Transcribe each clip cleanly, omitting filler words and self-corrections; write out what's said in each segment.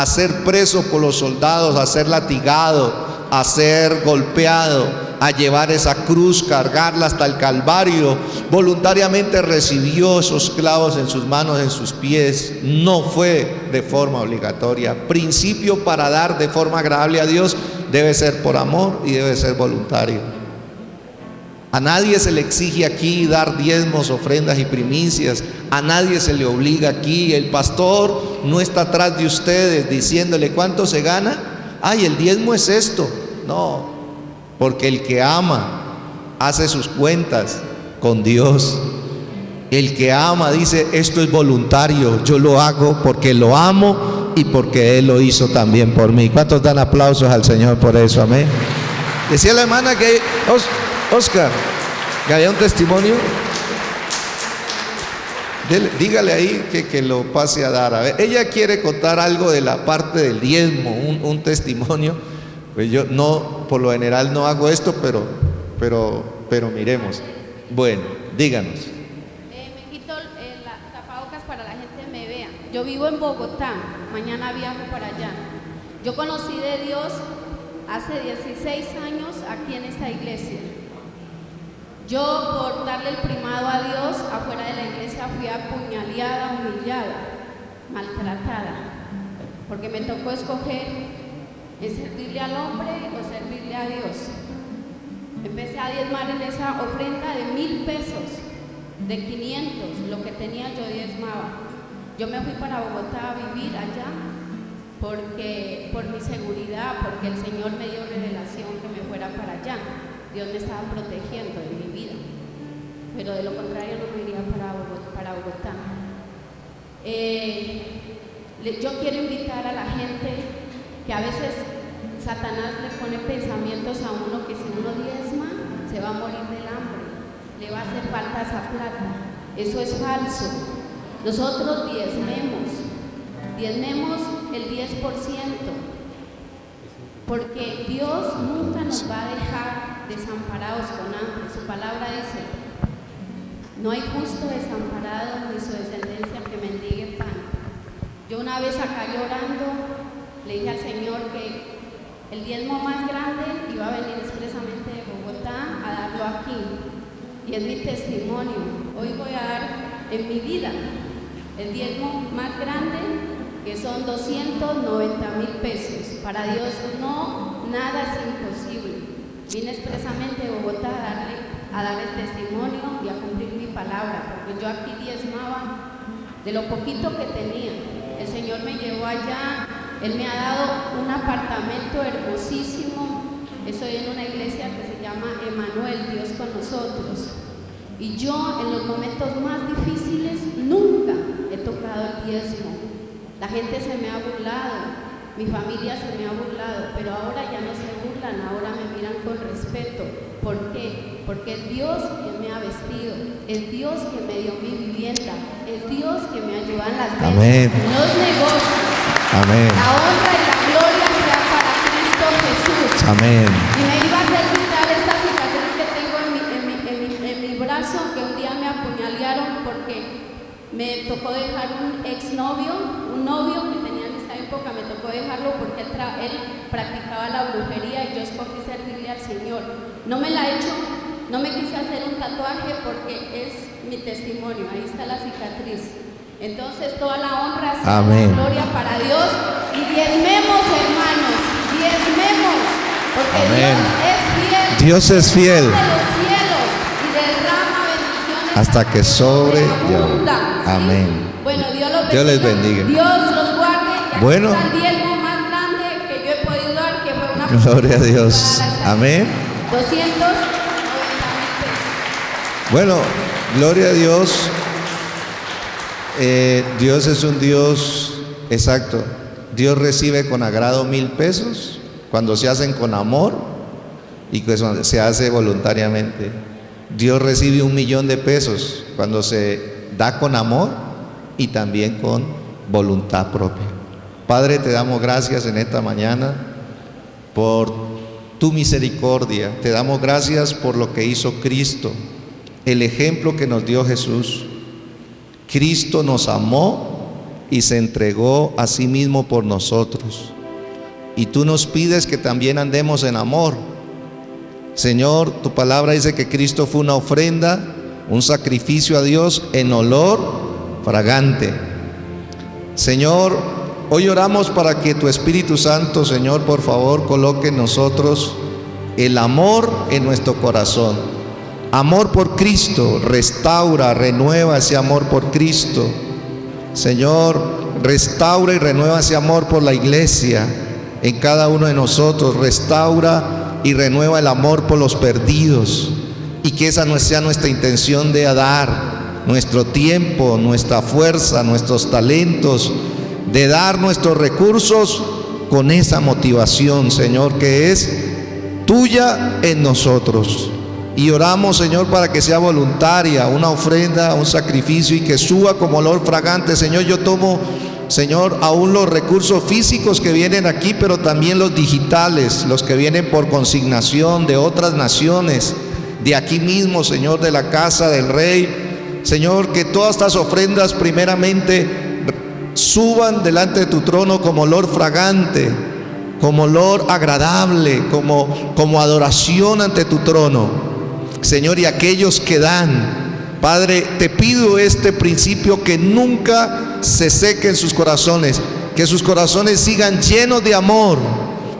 a ser preso por los soldados, a ser latigado, a ser golpeado, a llevar esa cruz, cargarla hasta el Calvario. Voluntariamente recibió esos clavos en sus manos, en sus pies. No fue de forma obligatoria. Principio para dar de forma agradable a Dios debe ser por amor y debe ser voluntario. A nadie se le exige aquí dar diezmos, ofrendas y primicias. A nadie se le obliga aquí. El pastor no está atrás de ustedes diciéndole cuánto se gana. Ay, el diezmo es esto. No, porque el que ama hace sus cuentas con Dios. El que ama dice, esto es voluntario, yo lo hago porque lo amo y porque Él lo hizo también por mí. ¿Cuántos dan aplausos al Señor por eso? Amén. Decía la hermana que Oscar, que había un testimonio. Dígale ahí que lo pase a dar. A ver, ella quiere contar algo de la parte del diezmo, un testimonio. Pues yo no, por lo general no hago esto, pero miremos. Bueno, díganos. Me quito la tapabocas para la gente me vea. Yo vivo en Bogotá, mañana viajo para allá. Yo conocí de Dios hace 16 años aquí en esta iglesia. Yo, por darle el primado a Dios, afuera de la iglesia fui apuñaleada, humillada, maltratada, porque me tocó escoger en servirle al hombre o servirle a Dios. Empecé a diezmar en esa ofrenda de 1,000 pesos, de 500, lo que tenía yo diezmaba. Yo me fui para Bogotá a vivir allá porque por mi seguridad, porque el Señor me dio revelación que me fuera para allá. Dios me estaba protegiendo de mi vida, pero de lo contrario no me iría para Bogotá. Yo quiero invitar a la gente que a veces Satanás le pone pensamientos a uno que si uno diezma se va a morir del hambre, le va a hacer falta esa plata. Eso es falso. Nosotros diezmemos el 10%, porque Dios nunca nos va a dejar desamparados con hambre. Su palabra dice, no hay justo desamparado ni su descendencia que mendigue pan. Yo una vez acá llorando le dije al Señor que el diezmo más grande iba a venir expresamente de Bogotá a darlo aquí, y es mi testimonio. Hoy voy a dar en mi vida el diezmo más grande, que son 290,000 pesos. Para Dios no, nada es imposible. Vine expresamente de Bogotá a dar el testimonio y a cumplir mi palabra, porque yo aquí diezmaba de lo poquito que tenía. El Señor me llevó allá, Él me ha dado un apartamento hermosísimo. Estoy en una iglesia que se llama Emanuel, Dios con nosotros. Y yo en los momentos más difíciles nunca he tocado el diezmo. La gente se me ha burlado, mi familia se me ha burlado, pero ahora ya no se burlan, ahora me miran con respeto. ¿Por qué? Porque es Dios que me ha vestido, es Dios que me dio mi vivienda, es Dios que me ayuda en las ventas, en los negocios. Amén. La honra y la gloria sea para Cristo Jesús. Amén. Y me iba a hacer quitar esta cicatriz que tengo en mi brazo, que un día me apuñalearon porque me tocó dejar un exnovio, un novio que tenía en esa época, me tocó dejarlo porque él practicaba la brujería y yo escogí servirle al Señor. No me la he hecho, no me quise hacer un tatuaje porque es mi testimonio, ahí está la cicatriz. Entonces toda la honra sea la gloria para Dios, y diezmemos, hermanos, diezmemos, porque Amén. Dios es fiel. Dios es fiel. De los cielos y derrama bendiciones Hasta que sobre y abunda. amén. Bueno, Dios les bendiga. Dios los guarde. Y bueno, aquí está el diezmo más grande que yo he podido dar, que fue una gloria a Dios. Amén. 290,000 pesos. Bueno, gloria a Dios. Dios es un Dios exacto. Dios recibe con agrado 1,000 pesos cuando se hacen con amor y que se hace voluntariamente. Dios recibe 1,000,000 de pesos cuando se da con amor y también con voluntad propia. Padre, te damos gracias en esta mañana por tu misericordia. Te damos gracias por lo que hizo Cristo, el ejemplo que nos dio Jesús. Cristo nos amó y se entregó a sí mismo por nosotros. Y tú nos pides que también andemos en amor. Señor, tu palabra dice que Cristo fue una ofrenda, un sacrificio a Dios en olor fragante. Señor, hoy oramos para que tu Espíritu Santo, Señor, por favor, coloque en nosotros el amor en nuestro corazón. Amor por Cristo, restaura, renueva ese amor por Cristo. Señor, restaura y renueva ese amor por la iglesia en cada uno de nosotros. Restaura y renueva el amor por los perdidos, y que esa no sea nuestra intención de dar nuestro tiempo, nuestra fuerza, nuestros talentos, de dar nuestros recursos con esa motivación, Señor, que es tuya en nosotros. Y oramos, Señor, para que sea voluntaria, una ofrenda, un sacrificio, y que suba como olor fragante. Señor, yo tomo, Señor, aún los recursos físicos que vienen aquí, pero también los digitales, los que vienen por consignación de otras naciones, de aquí mismo, Señor, de la casa del Rey. Señor, que todas estas ofrendas primeramente suban delante de tu trono como olor fragante, como olor agradable, como adoración ante tu trono. Señor, y aquellos que dan, Padre, te pido este principio, que nunca se seque en sus corazones, que sus corazones sigan llenos de amor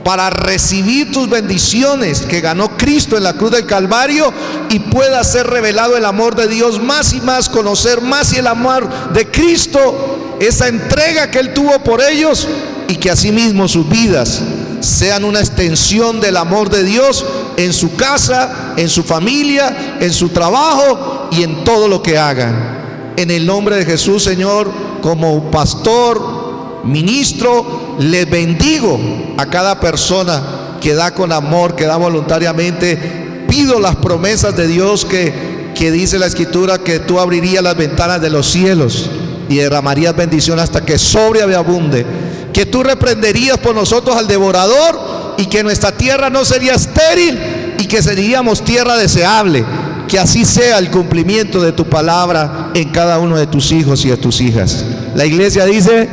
para recibir tus bendiciones que ganó Cristo en la cruz del Calvario, y pueda ser revelado el amor de Dios más y más, conocer más y el amor de Cristo, esa entrega que Él tuvo por ellos, y que asimismo sus vidas sean una extensión del amor de Dios en su casa, en su familia, en su trabajo y en todo lo que hagan. En el nombre de Jesús, Señor, como pastor, ministro, les bendigo a cada persona que da con amor, que da voluntariamente. Pido las promesas de Dios que dice la Escritura, que tú abrirías las ventanas de los cielos y derramarías bendición hasta que sobreabunde, que tú reprenderías por nosotros al devorador, y que nuestra tierra no sería estéril, y que seríamos tierra deseable. Que así sea el cumplimiento de tu palabra en cada uno de tus hijos y de tus hijas. La iglesia dice: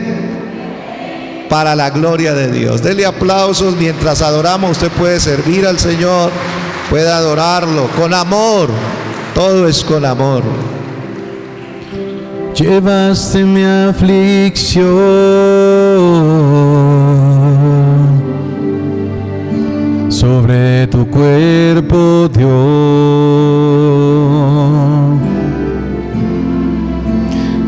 para la gloria de Dios. Dele aplausos mientras adoramos. Usted puede servir al Señor, puede adorarlo con amor. Todo es con amor. Llevaste mi aflicción sobre tu cuerpo, Dios.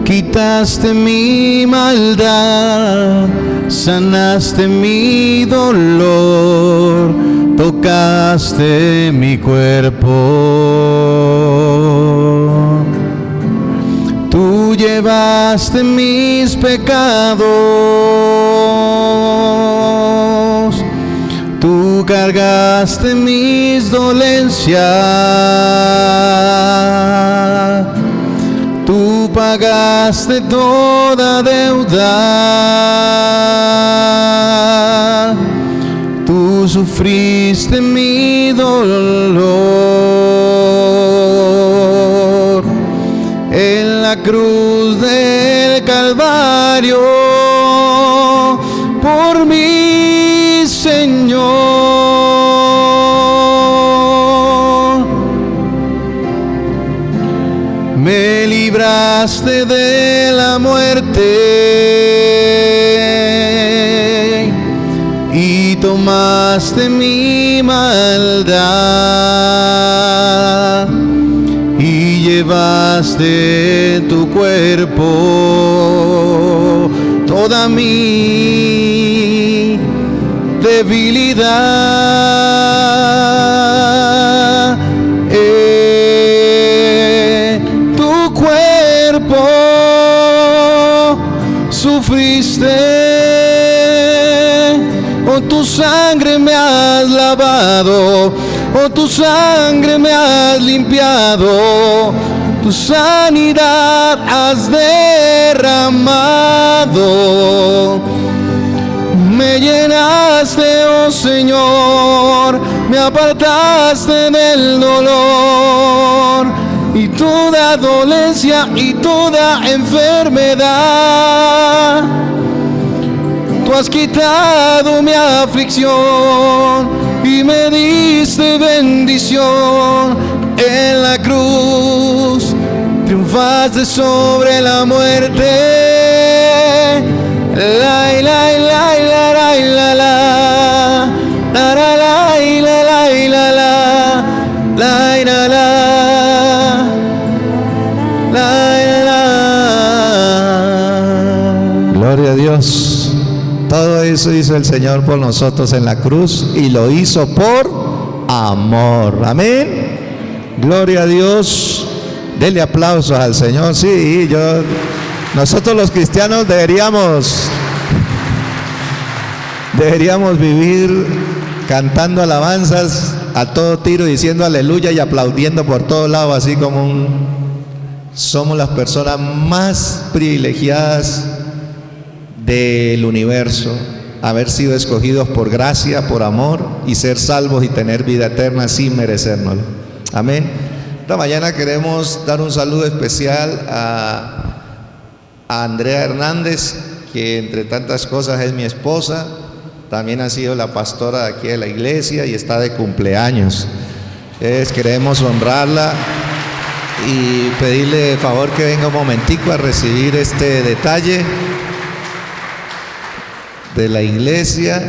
Quitaste mi maldad, sanaste mi dolor, tocaste mi cuerpo. Tú llevaste mis pecados, tú cargaste mis dolencias, tú pagaste toda deuda, tú sufriste mi dolor. En la cruz del Calvario, por mi Señor, me libraste de la muerte y tomaste mi maldad. Llevaste en tu cuerpo toda mi debilidad. Tu cuerpo sufriste, con tu sangre me has lavado, con tu sangre me has limpiado, tu sanidad has derramado. Me llenaste, oh Señor, me apartaste del dolor, y toda dolencia y toda enfermedad. Tú has quitado mi aflicción y me diste bendición. En la cruz triunfaste sobre la muerte. La la la la la la la la la la la la la la la. Gloria a Dios. Todo eso hizo el Señor por nosotros en la cruz y lo hizo por amor. Amén. Gloria a Dios. Dele aplausos al Señor. Sí, nosotros los cristianos deberíamos vivir cantando alabanzas a todo tiro, diciendo aleluya y aplaudiendo por todos lados, así como somos las personas más privilegiadas del universo, haber sido escogidos por gracia, por amor y ser salvos y tener vida eterna sin merecérnoslo. Amén. Esta mañana queremos dar un saludo especial a Andrea Hernández, que entre tantas cosas es mi esposa, también ha sido la pastora de aquí de la iglesia y está de cumpleaños. Queremos honrarla y pedirle favor que venga un momentico a recibir este detalle de la iglesia.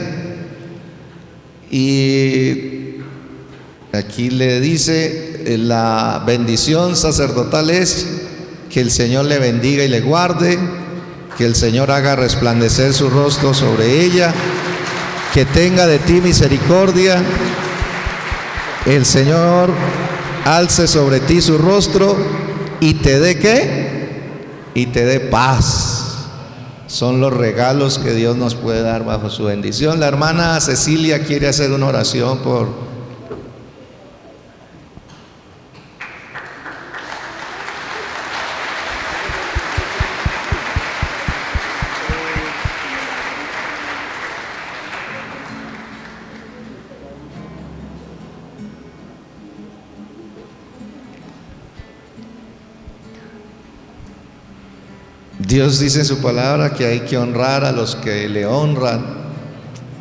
Y aquí le dice: la bendición sacerdotal es que el Señor le bendiga y le guarde, que el Señor haga resplandecer su rostro sobre ella, que tenga de ti misericordia, el Señor alce sobre ti su rostro y te dé ¿qué? Y te dé paz. Son los regalos que Dios nos puede dar bajo su bendición. La hermana Cecilia quiere hacer una oración por... Dios dice en su palabra que hay que honrar a los que le honran,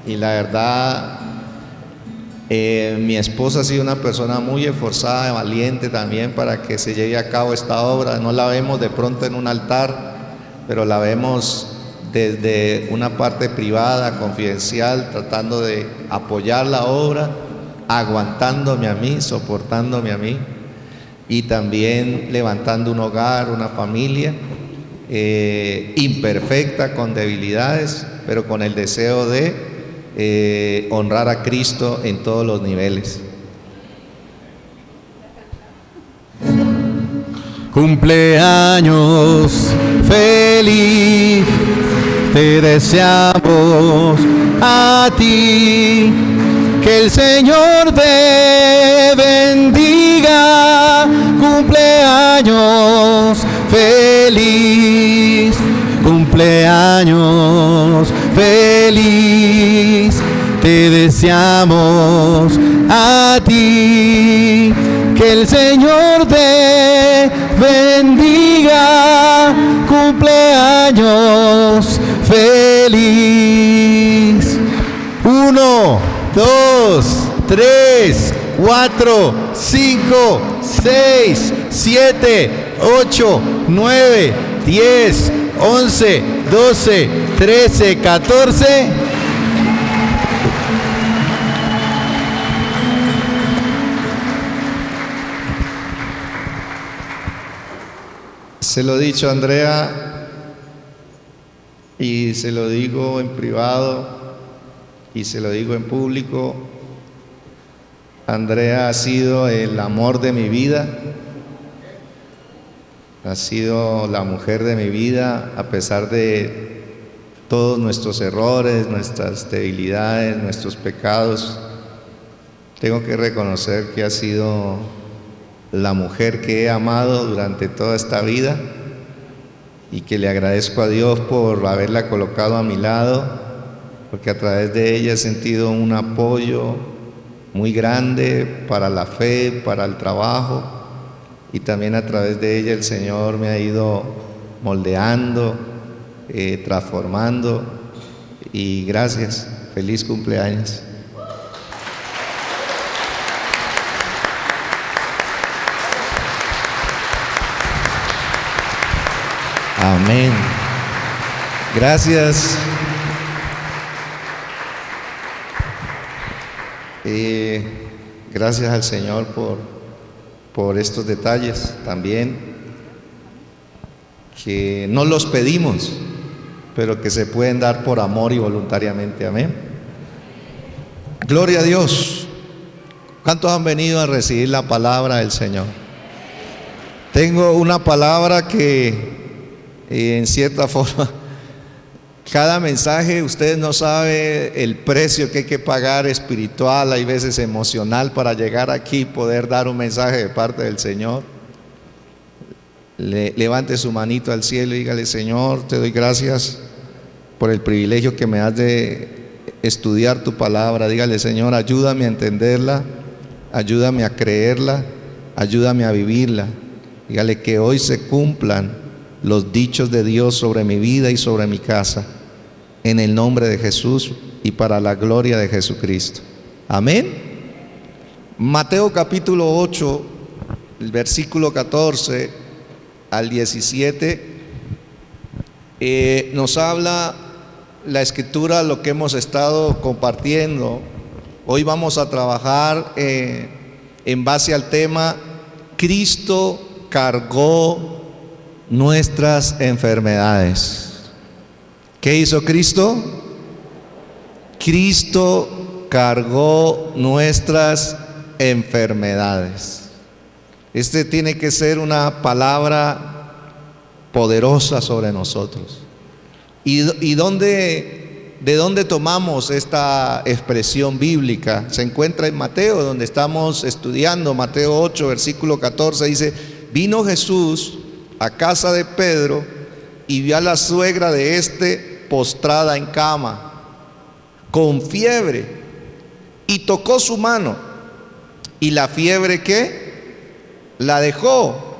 y la verdad, mi esposa ha sido una persona muy esforzada, valiente también para que se lleve a cabo esta obra. No la vemos de pronto en un altar, pero la vemos desde una parte privada, confidencial, tratando de apoyar la obra, aguantándome a mí, soportándome a mí, y también levantando un hogar, una familia imperfecta, con debilidades, pero con el deseo de honrar a Cristo en todos los niveles. Cumpleaños feliz te deseamos a ti, que el Señor te bendiga. Cumpleaños feliz, cumpleaños feliz te deseamos a ti, que el Señor te bendiga. Cumpleaños feliz. 1, 2, 3, 4, 5, 6, 7, 8, 9, 10, 11, 12, 13, 14. Se lo he dicho a Andrea y se lo digo en privado y se lo digo en público. Andrea ha sido el amor de mi vida, ha sido la mujer de mi vida, a pesar de todos nuestros errores, nuestras debilidades, nuestros pecados. Tengo que reconocer que ha sido la mujer que he amado durante toda esta vida y que le agradezco a Dios por haberla colocado a mi lado, porque a través de ella he sentido un apoyo muy grande para la fe, para el trabajo, y también a través de ella el Señor me ha ido moldeando, transformando, y gracias, feliz cumpleaños. Amén. Gracias. Gracias al Señor por estos detalles también, que no los pedimos, pero que se pueden dar por amor y voluntariamente. Amén. Gloria a Dios. ¿Cuántos han venido a recibir la palabra del Señor? Tengo una palabra que en cierta forma, cada mensaje, ustedes no saben el precio que hay que pagar espiritual, hay veces emocional, para llegar aquí y poder dar un mensaje de parte del Señor. Levante su manito al cielo y dígale: Señor, te doy gracias por el privilegio que me das de estudiar tu palabra. Dígale: Señor, ayúdame a entenderla, ayúdame a creerla, ayúdame a vivirla. Dígale que hoy se cumplan los dichos de Dios sobre mi vida y sobre mi casa, en el nombre de Jesús y para la gloria de Jesucristo. Amén. Mateo capítulo 8, el versículo 14 al 17, nos habla la escritura, lo que hemos estado compartiendo. Hoy vamos a trabajar en base al tema: Cristo cargó nuestras enfermedades. ¿Qué hizo Cristo? Cristo cargó nuestras enfermedades. Este tiene que ser una palabra poderosa sobre nosotros. ¿Y de dónde tomamos esta expresión bíblica? Se encuentra en Mateo, donde estamos estudiando. Mateo 8, versículo 14 dice: vino Jesús a casa de Pedro y vio a la suegra de éste postrada en cama, con fiebre, y tocó su mano, y la fiebre ¿qué? La dejó,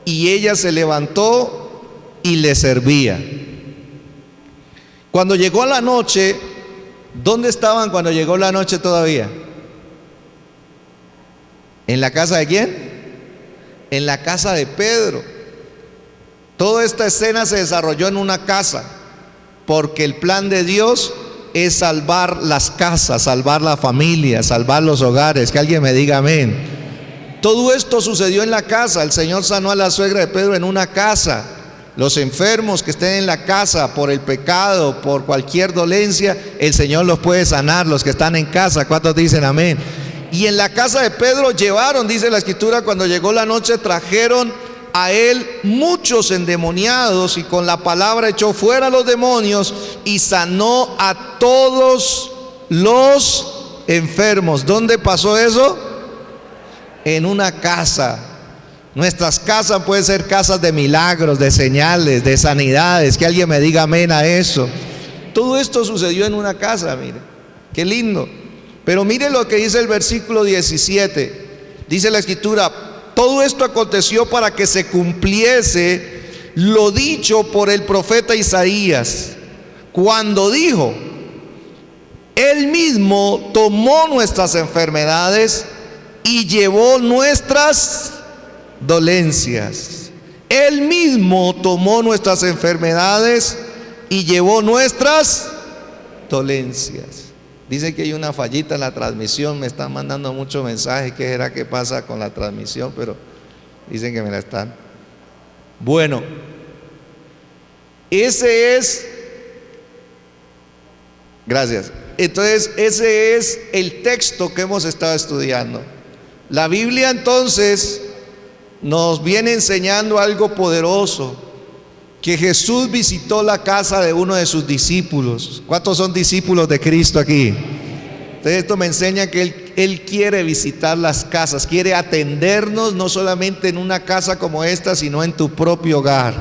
y ella se levantó y le servía. Cuando llegó la noche, ¿dónde estaban cuando llegó la noche todavía? ¿En la casa de quién? En la casa de Pedro. Toda esta escena se desarrolló en una casa, porque el plan de Dios es salvar las casas, salvar la familia, salvar los hogares. Que alguien me diga amén. Todo esto sucedió en la casa. El Señor sanó a la suegra de Pedro en una casa. Los enfermos que estén en la casa por el pecado, por cualquier dolencia, el Señor los puede sanar. Los que están en casa, ¿cuántos dicen amén? Y en la casa de Pedro llevaron, dice la escritura, cuando llegó la noche, trajeron a él muchos endemoniados, y con la palabra echó fuera los demonios y sanó a todos los enfermos. ¿Dónde pasó eso? En una casa. Nuestras casas pueden ser casas de milagros, de señales, de sanidades. Que alguien me diga amén a eso. Todo esto sucedió en una casa, mire, qué lindo. Pero mire lo que dice el versículo 17. Dice la escritura: todo esto aconteció para que se cumpliese lo dicho por el profeta Isaías, cuando dijo: Él mismo tomó nuestras enfermedades y llevó nuestras dolencias. Él mismo tomó nuestras enfermedades y llevó nuestras dolencias. Dicen que hay una fallita en la transmisión, me están mandando muchos mensajes. ¿Qué será que pasa con la transmisión? Pero dicen que me la están. Bueno, ese es, gracias. Entonces, ese es el texto que hemos estado estudiando. La Biblia entonces nos viene enseñando algo poderoso, que Jesús visitó la casa de uno de sus discípulos. ¿Cuántos son discípulos de Cristo aquí? Entonces esto me enseña que Él quiere visitar las casas, quiere atendernos no solamente en una casa como esta, sino en tu propio hogar.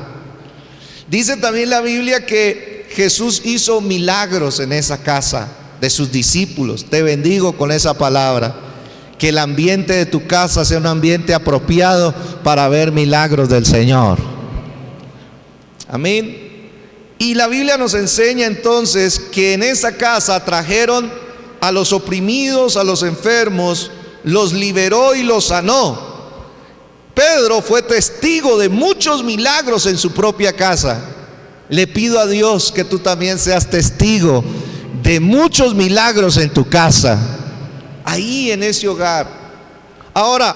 Dice también la Biblia que Jesús hizo milagros en esa casa de sus discípulos. Te bendigo con esa palabra. que el ambiente de tu casa sea un ambiente apropiado para ver milagros del Señor. Amén. Y la Biblia nos enseña entonces que en esa casa trajeron a los oprimidos, a los enfermos, los liberó y los sanó. Pedro fue testigo de muchos milagros en su propia casa. Le pido a Dios que tú también seas testigo de muchos milagros en tu casa, ahí en ese hogar. Ahora,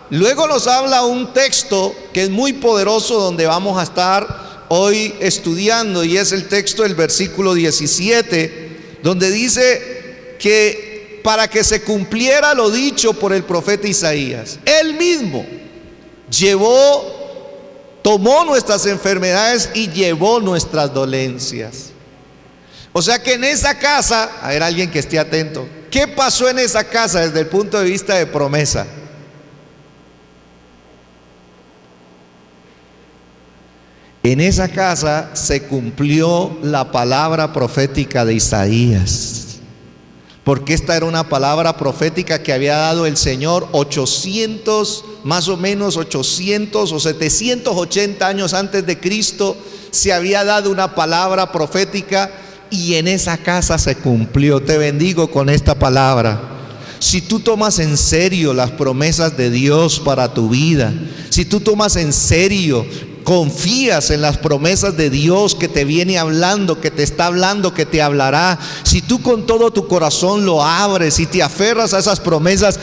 luego nos habla un texto que es muy poderoso, donde vamos a estar hoy estudiando, y es el texto del versículo 17, donde dice que para que se cumpliera lo dicho por el profeta Isaías, él mismo tomó nuestras enfermedades y llevó nuestras dolencias. O sea que en esa casa, a ver, alguien que esté atento, ¿qué pasó en esa casa desde el punto de vista de promesa? En esa casa se cumplió la palabra profética de Isaías, porque esta era una palabra profética que había dado el Señor 800, más o menos 800 o 780 años antes de Cristo. Se había dado una palabra profética y en esa casa se cumplió. Te bendigo con esta palabra. Si tú tomas en serio las promesas de Dios para tu vida, si tú tomas en serio, confías en las promesas de Dios que te viene hablando, que te está hablando, que te hablará, si tú con todo tu corazón lo abres y te aferras a esas promesas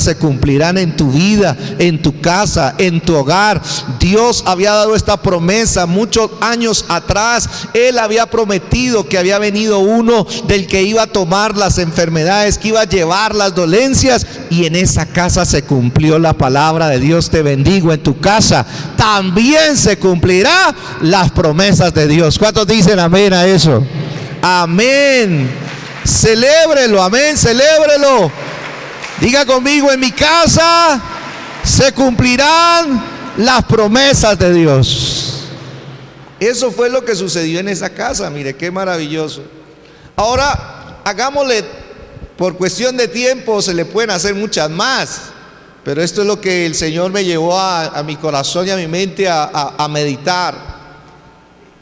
se cumplirán en tu vida, en tu casa, en tu hogar. Dios había dado esta promesa muchos años atrás. Él había prometido que había venido uno del que iba a tomar las enfermedades, que iba a llevar las dolencias, y en esa casa se cumplió la palabra de Dios. Te bendigo, en tu casa también se cumplirá las promesas de Dios. ¿Cuántos dicen amén a eso? Amén. Celébrelo, amén, celébrelo. Diga conmigo: en mi casa se cumplirán las promesas de Dios. Eso fue lo que sucedió en esa casa. Mire qué maravilloso. Ahora hagámosle, por cuestión de tiempo se le pueden hacer muchas más, pero esto es lo que el Señor me llevó a mi corazón y a mi mente a meditar.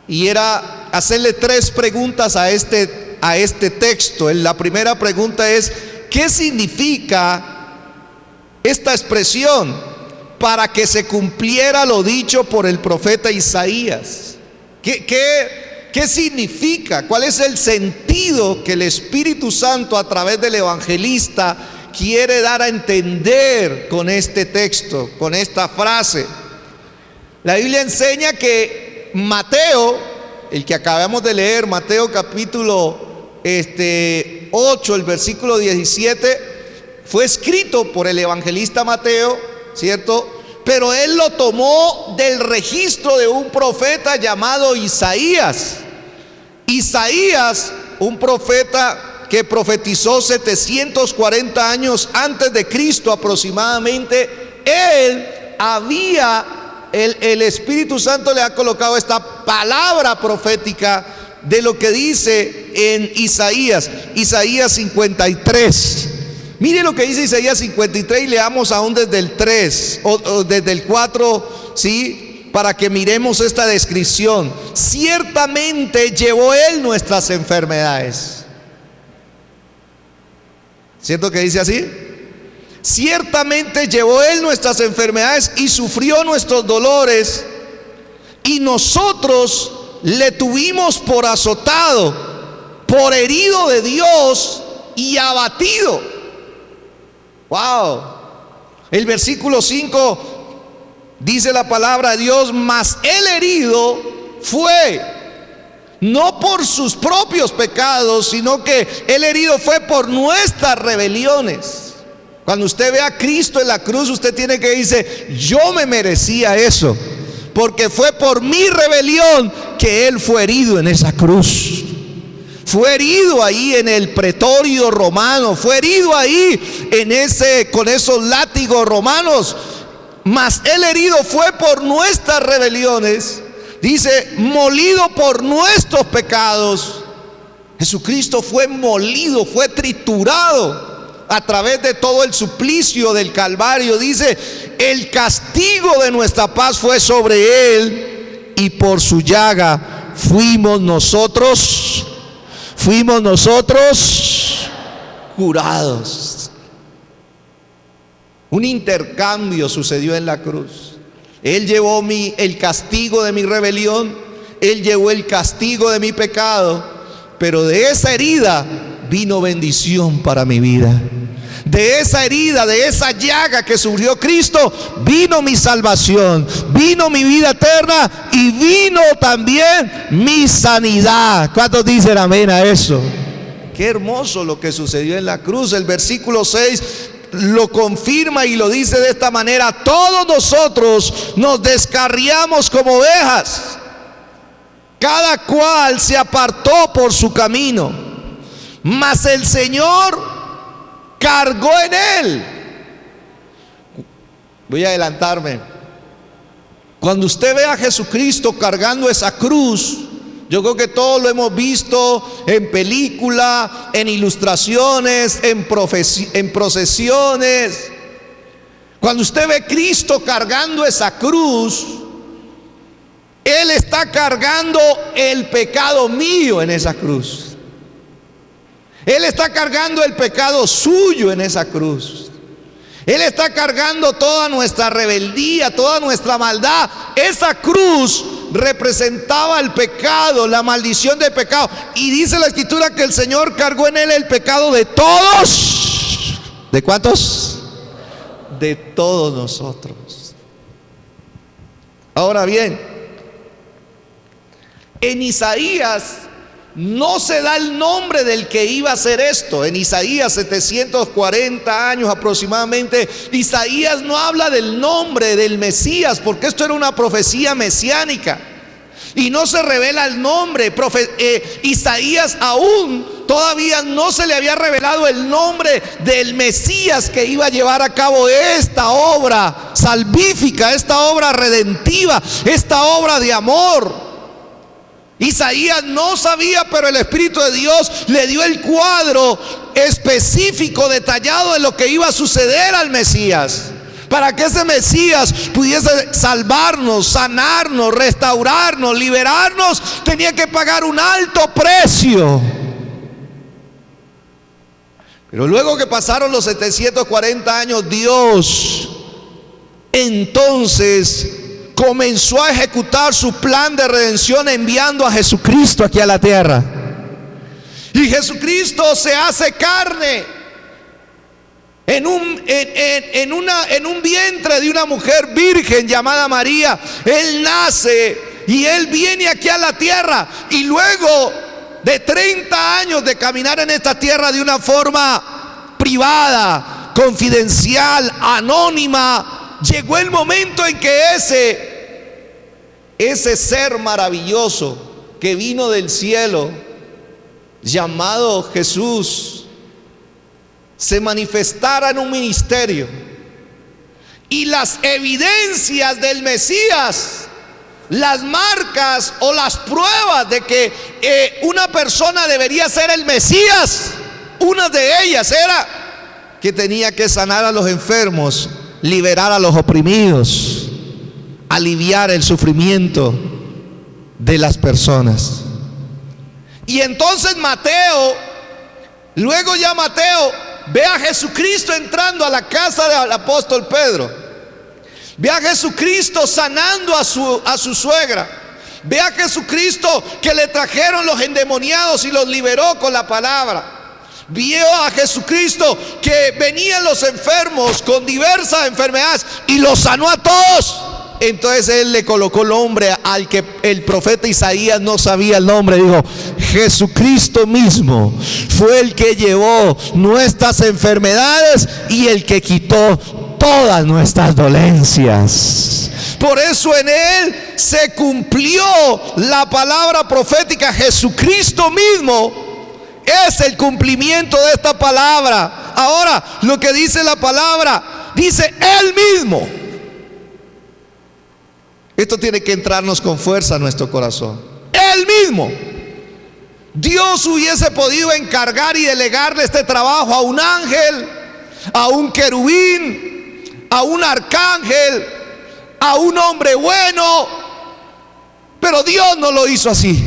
Y era hacerle 3 preguntas a este texto. La primera pregunta es: ¿qué significa esta expresión? Para que se cumpliera lo dicho por el profeta Isaías. ¿Qué significa? ¿Cuál es el sentido que el Espíritu Santo a través del evangelista quiere dar a entender con este texto, con esta frase? La Biblia enseña que Mateo, el que acabamos de leer, Mateo capítulo 8, el versículo 17, fue escrito por el evangelista Mateo, ¿cierto? Pero él lo tomó del registro de un profeta llamado Isaías. Isaías, un profeta que profetizó 740 años antes de Cristo aproximadamente. El Espíritu Santo le ha colocado esta palabra profética de lo que dice en Isaías 53. Mire lo que dice Isaías 53 y leamos aún desde el 3 o desde el 4, ¿sí? Para que miremos esta descripción. Ciertamente llevó él nuestras enfermedades. ¿Cierto que dice así? Ciertamente llevó él nuestras enfermedades y sufrió nuestros dolores, y nosotros le tuvimos por azotado, por herido de Dios y abatido. Wow. El versículo 5 dice la palabra de Dios: mas el herido fue no por sus propios pecados, sino que el herido fue por nuestras rebeliones. Cuando usted ve a Cristo en la cruz, usted tiene que decir: yo me merecía eso, porque fue por mi rebelión que Él fue herido en esa cruz. Fue herido ahí en el pretorio romano, fue herido ahí con esos látigos romanos. Mas el herido fue por nuestras rebeliones, dice, molido por nuestros pecados. Jesucristo fue molido, fue triturado a través de todo el suplicio del Calvario. Dice: el castigo de nuestra paz fue sobre Él, y por su llaga fuimos nosotros curados. Un intercambio sucedió en la cruz. Él llevó el castigo de mi rebelión, Él llevó el castigo de mi pecado, pero de esa herida vino bendición para mi vida. De esa herida, de esa llaga que sufrió Cristo, vino mi salvación, vino mi vida eterna y vino también mi sanidad. ¿Cuántos dicen amén a eso? Qué hermoso lo que sucedió en la cruz. El versículo 6 lo confirma y lo dice de esta manera: todos nosotros nos descarriamos como ovejas, cada cual se apartó por su camino, mas el Señor cargó en él. Voy a adelantarme. Cuando usted ve a Jesucristo cargando esa cruz, yo creo que todos lo hemos visto en película, en ilustraciones, en procesiones. Cuando usted ve a Cristo cargando esa cruz, Él está cargando el pecado mío en esa cruz. Él está cargando el pecado suyo en esa cruz. Él está cargando toda nuestra rebeldía, toda nuestra maldad. Esa cruz representaba el pecado, la maldición del pecado. Y dice la Escritura que el Señor cargó en Él el pecado de todos. ¿De cuántos? De todos nosotros. Ahora bien, en Isaías no se da el nombre del que iba a hacer esto. En Isaías 740 años aproximadamente, Isaías no habla del nombre del Mesías, porque esto era una profecía mesiánica y no se revela el nombre. Isaías aún todavía no se le había revelado el nombre del Mesías que iba a llevar a cabo esta obra salvífica, esta obra redentiva, esta obra de amor. Isaías no sabía, pero el Espíritu de Dios le dio el cuadro específico, detallado de lo que iba a suceder al Mesías. Para que ese Mesías pudiese salvarnos, sanarnos, restaurarnos, liberarnos, tenía que pagar un alto precio. Pero luego que pasaron los 740 años, Dios entonces comenzó a ejecutar su plan de redención enviando a Jesucristo aquí a la tierra. Y Jesucristo se hace carne en un vientre de una mujer virgen llamada María. Él nace y Él viene aquí a la tierra, y luego de 30 años de caminar en esta tierra de una forma privada, confidencial, anónima, llegó el momento en que ese ser maravilloso que vino del cielo, llamado Jesús, se manifestara en un ministerio, y las evidencias del Mesías, las marcas o las pruebas de que una persona debería ser el Mesías, una de ellas era que tenía que sanar a los enfermos, liberar a los oprimidos, aliviar el sufrimiento de las personas. Y entonces luego Mateo ve a Jesucristo entrando a la casa del apóstol Pedro, ve a Jesucristo sanando a su suegra, ve a Jesucristo que le trajeron los endemoniados y los liberó con la palabra. Vio a Jesucristo que venían los enfermos con diversas enfermedades y los sanó a todos. Entonces Él le colocó el nombre al que el profeta Isaías no sabía el nombre. Dijo: Jesucristo mismo fue el que llevó nuestras enfermedades y el que quitó todas nuestras dolencias. Por eso en Él se cumplió la palabra profética. Jesucristo mismo es el cumplimiento de esta palabra. Ahora, lo que dice la palabra, dice Él mismo. Esto tiene que entrarnos con fuerza a nuestro corazón. Él mismo. Dios hubiese podido encargar y delegarle este trabajo a un ángel, a un querubín, a un arcángel, a un hombre bueno. Pero Dios no lo hizo así.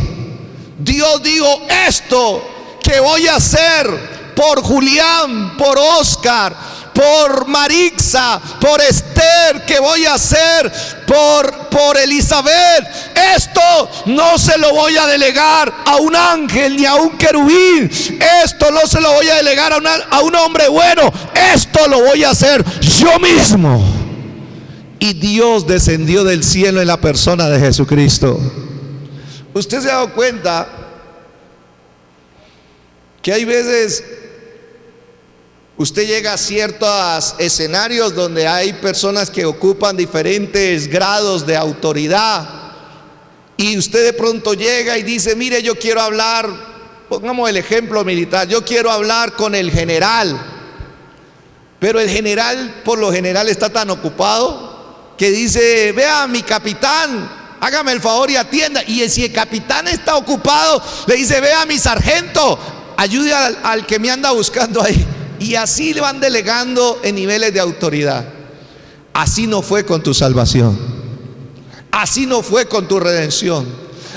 Dios dijo: esto que voy a hacer por Julián, por Oscar, por Marixa, por Esther, que voy a hacer por Elizabeth, esto no se lo voy a delegar a un ángel ni a un querubín. Esto no se lo voy a delegar a un hombre bueno. Esto lo voy a hacer yo mismo. Y Dios descendió del cielo en la persona de Jesucristo. ¿Usted se ha dado cuenta que hay veces usted llega a ciertos escenarios donde hay personas que ocupan diferentes grados de autoridad, y usted de pronto llega y dice: mire, yo quiero hablar, pongamos el ejemplo militar, yo quiero hablar con el general, pero el general por lo general está tan ocupado que dice: vea, mi capitán, hágame el favor y atienda. Y si el capitán está ocupado, le dice: vea, mi sargento, ayude al que me anda buscando ahí. Y así le van delegando en niveles de autoridad. Así no fue con tu salvación. Así no fue con tu redención.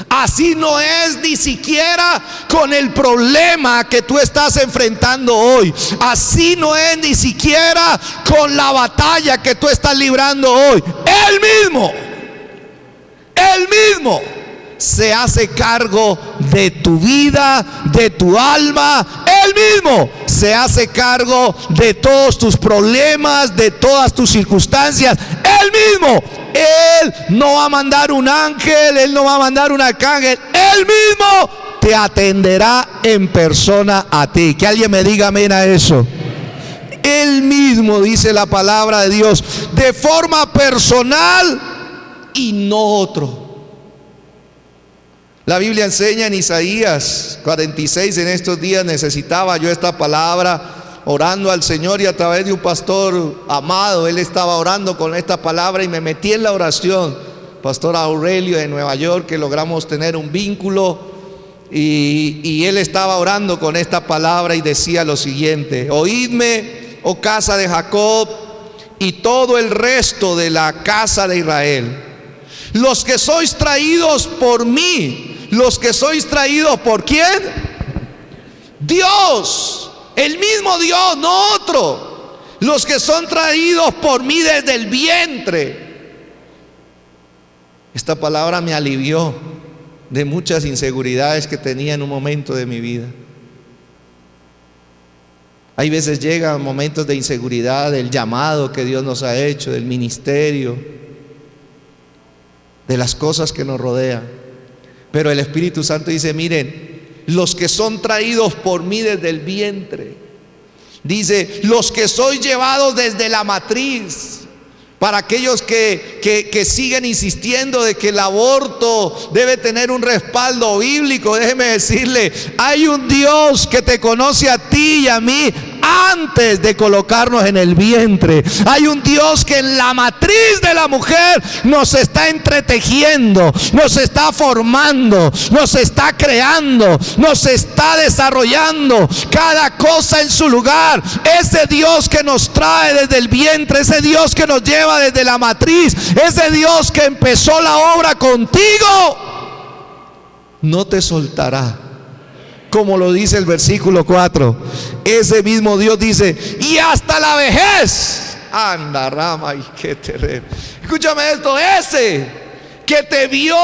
Así no es ni siquiera con el problema que tú estás enfrentando hoy. Así no es ni siquiera con la batalla que tú estás librando hoy. Él mismo se hace cargo de tu vida, de tu alma. Él mismo se hace cargo de todos tus problemas, de todas tus circunstancias. Él mismo. Él no va a mandar un ángel, Él no va a mandar un arcángel. Él mismo te atenderá en persona a ti. Que alguien me diga amén a eso. Él mismo, dice la palabra de Dios, de forma personal y no otro. La Biblia enseña en Isaías 46: en estos días necesitaba yo esta palabra, orando al Señor, y a través de un pastor amado, él estaba orando con esta palabra y me metí en la oración. Pastor Aurelio de Nueva York, que logramos tener un vínculo, y él estaba orando con esta palabra y decía lo siguiente: oídme, oh casa de Jacob, y todo el resto de la casa de Israel, los que sois traídos por mí. Los que sois traídos, ¿por quién? Dios, el mismo Dios, no otro. Los que son traídos por mí desde el vientre. Esta palabra me alivió de muchas inseguridades que tenía en un momento de mi vida. Hay veces llegan momentos de inseguridad del llamado que Dios nos ha hecho, del ministerio, de las cosas que nos rodean. Pero el Espíritu Santo dice: miren, los que son traídos por mí desde el vientre. Dice: los que sois llevados desde la matriz. Para aquellos que siguen insistiendo de que el aborto debe tener un respaldo bíblico, déjeme decirle: hay un Dios que te conoce a ti y a mí antes de colocarnos en el vientre. Hay un Dios que en la matriz de la mujer nos está entretejiendo, nos está formando, nos está creando, nos está desarrollando cada cosa en su lugar. Ese Dios que nos trae desde el vientre, ese Dios que nos lleva desde la matriz, ese Dios que empezó la obra contigo, no te soltará. Como lo dice el versículo 4, ese mismo Dios dice: y hasta la vejez. Anda, rama, y qué terrible. Escúchame esto: ese que te vio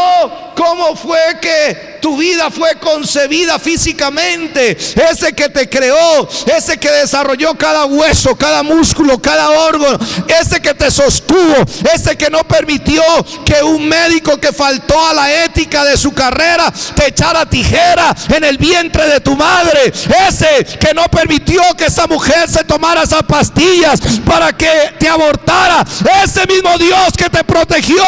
cómo fue que tu vida fue concebida físicamente, ese que te creó, ese que desarrolló cada hueso, cada músculo, cada órgano, ese que te sostuvo, ese que no permitió que un médico que faltó a la ética de su carrera te echara tijera en el vientre de tu madre, ese que no permitió que esa mujer se tomara esas pastillas para que te abortara, ese mismo Dios que te protegió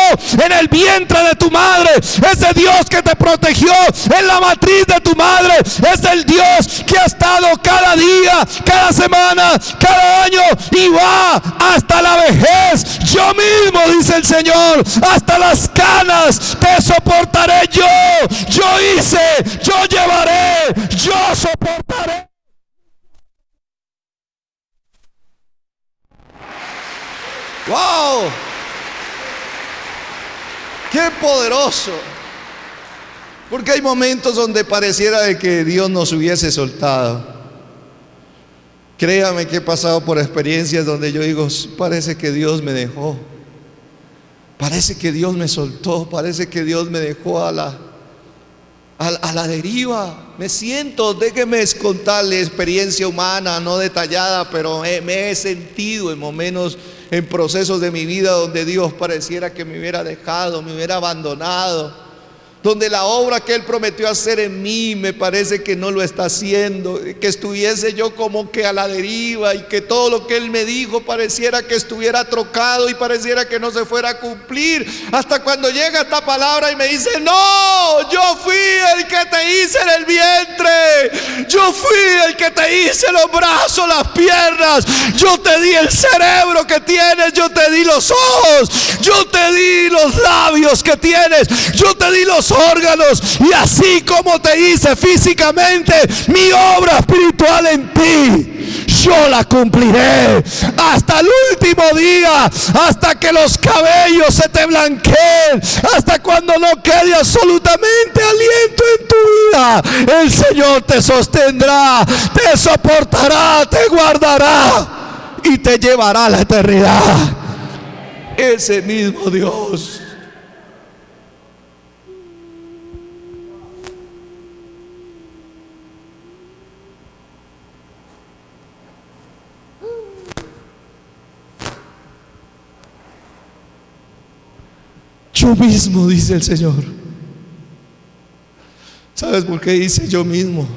en el vientre de tu madre, ese Dios que te protegió en la matriz de tu madre, es el Dios que ha estado cada día, cada semana, cada año, y va hasta la vejez. Yo mismo, dice el Señor, hasta las canas te soportaré yo. Yo hice, yo llevaré, yo soportaré. ¡Wow! ¡Qué poderoso! Porque hay momentos donde pareciera de que Dios nos hubiese soltado. Créame que he pasado por experiencias donde yo digo, parece que Dios me dejó. Parece que Dios me soltó. Parece que Dios me dejó a la deriva. Me siento, déjeme contarle experiencia humana, no detallada, pero me he sentido en momentos, en procesos de mi vida donde Dios pareciera que me hubiera dejado, me hubiera abandonado, donde la obra que Él prometió hacer en mí me parece que no lo está haciendo, que estuviese yo como que a la deriva y que todo lo que Él me dijo pareciera que estuviera trocado y pareciera que no se fuera a cumplir, hasta cuando llega esta palabra y me dice, no, yo fui el que te hice en el vientre, yo fui el que te hice los brazos, las piernas, yo te di el cerebro que tienes, yo te di los ojos, yo te di los labios que tienes, yo te di los órganos, y así como te hice físicamente, mi obra espiritual en ti, yo la cumpliré hasta el último día, hasta que los cabellos se te blanqueen, hasta cuando no quede absolutamente aliento en tu vida. El Señor te sostendrá, te soportará, te guardará y te llevará a la eternidad. Ese mismo Dios. Yo mismo, dice el Señor. ¿Sabes por qué dice yo mismo?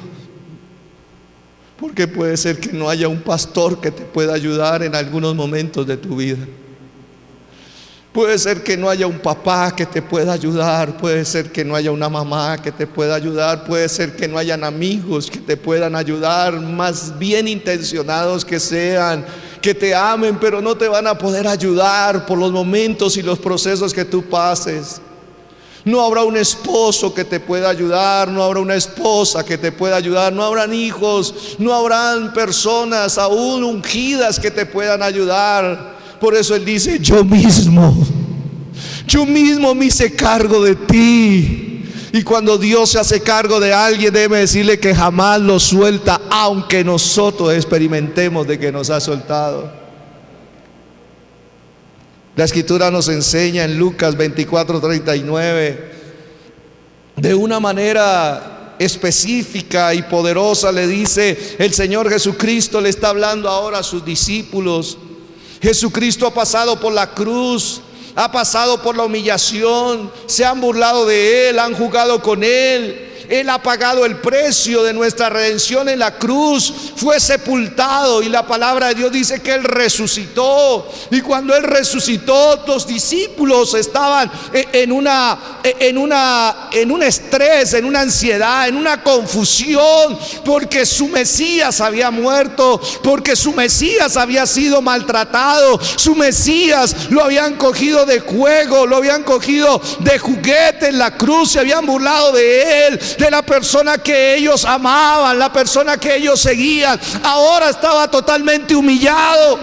Porque puede ser que no haya un pastor que te pueda ayudar en algunos momentos de tu vida. Puede ser que no haya un papá que te pueda ayudar. Puede ser que no haya una mamá que te pueda ayudar. Puede ser que no hayan amigos que te puedan ayudar, más bien intencionados que sean, que te amen, pero no te van a poder ayudar por los momentos y los procesos que tú pases. No habrá un esposo que te pueda ayudar, no habrá una esposa que te pueda ayudar, no habrán hijos, no habrán personas aún ungidas que te puedan ayudar. Por eso Él dice, yo mismo me hice cargo de ti. Y cuando Dios se hace cargo de alguien, debe decirle que jamás lo suelta, aunque nosotros experimentemos de que nos ha soltado. La Escritura nos enseña en Lucas 24:39, de una manera específica y poderosa, le dice el Señor Jesucristo, le está hablando ahora a sus discípulos. Jesucristo ha pasado por la cruz, ha pasado por la humillación, se han burlado de Él, han jugado con Él. Él ha pagado el precio de nuestra redención en la cruz, fue sepultado, y la palabra de Dios dice que Él resucitó. Y cuando Él resucitó, los discípulos estaban en un estrés, en una ansiedad, en una confusión, porque su Mesías había muerto, porque su Mesías había sido maltratado, su Mesías lo habían cogido de juego, lo habían cogido de juguete en la cruz, se habían burlado de Él, de la persona que ellos amaban, la persona que ellos seguían. Ahora estaba totalmente humillado.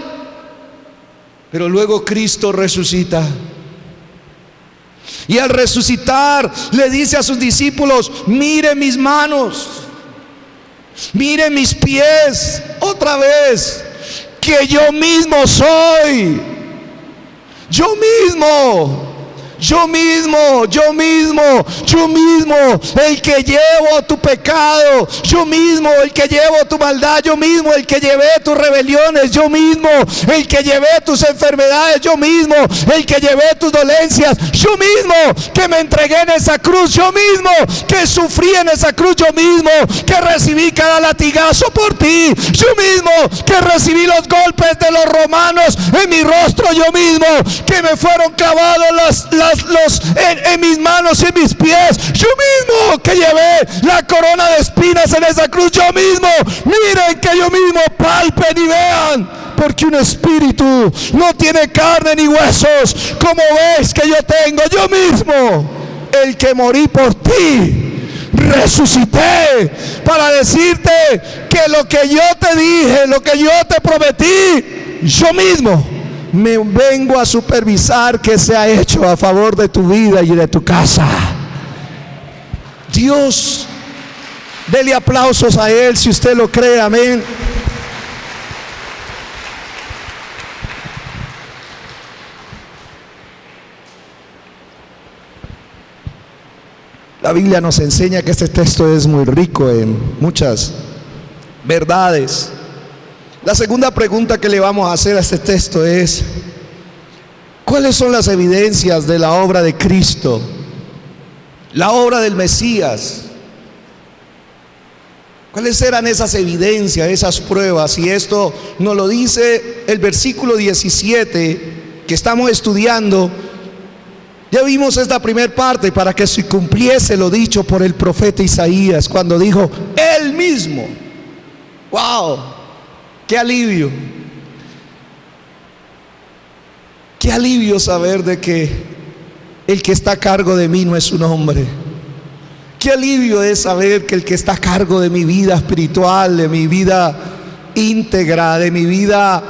Pero luego Cristo resucita, y al resucitar le dice a sus discípulos, miren mis manos, miren mis pies, otra vez, que yo mismo soy, yo mismo, el que llevo tu pecado, yo mismo el que llevo tu maldad, yo mismo el que llevé tus rebeliones, yo mismo el que llevé tus enfermedades, yo mismo el que llevé tus dolencias, yo mismo que me entregué en esa cruz, yo mismo que sufrí en esa cruz, yo mismo que recibí cada latigazo por ti, yo mismo que recibí los golpes de los romanos en mi rostro, yo mismo que me fueron clavados en mis manos y en mis pies, yo mismo que llevé la corona de espinas en esa cruz, yo mismo, miren que yo mismo, palpen y vean, porque un espíritu no tiene carne ni huesos, como ves que yo tengo, yo mismo, el que morí por ti, resucité para decirte que lo que yo te dije, lo que yo te prometí, yo mismo me vengo a supervisar qué se ha hecho a favor de tu vida y de tu casa. Dios, dele aplausos a Él si usted lo cree, amén. La Biblia nos enseña que este texto es muy rico en muchas verdades. La segunda pregunta que le vamos a hacer a este texto es: ¿cuáles son las evidencias de la obra de Cristo, la obra del Mesías? ¿Cuáles eran esas evidencias, esas pruebas? Y esto nos lo dice el versículo 17 que estamos estudiando. Ya vimos esta primera parte, para que se cumpliese lo dicho por el profeta Isaías, cuando dijo: Él mismo. ¡Wow! ¡Qué alivio! ¡Qué alivio saber de que el que está a cargo de mí no es un hombre! ¡Qué alivio es saber que el que está a cargo de mi vida espiritual, de mi vida íntegra, de mi vida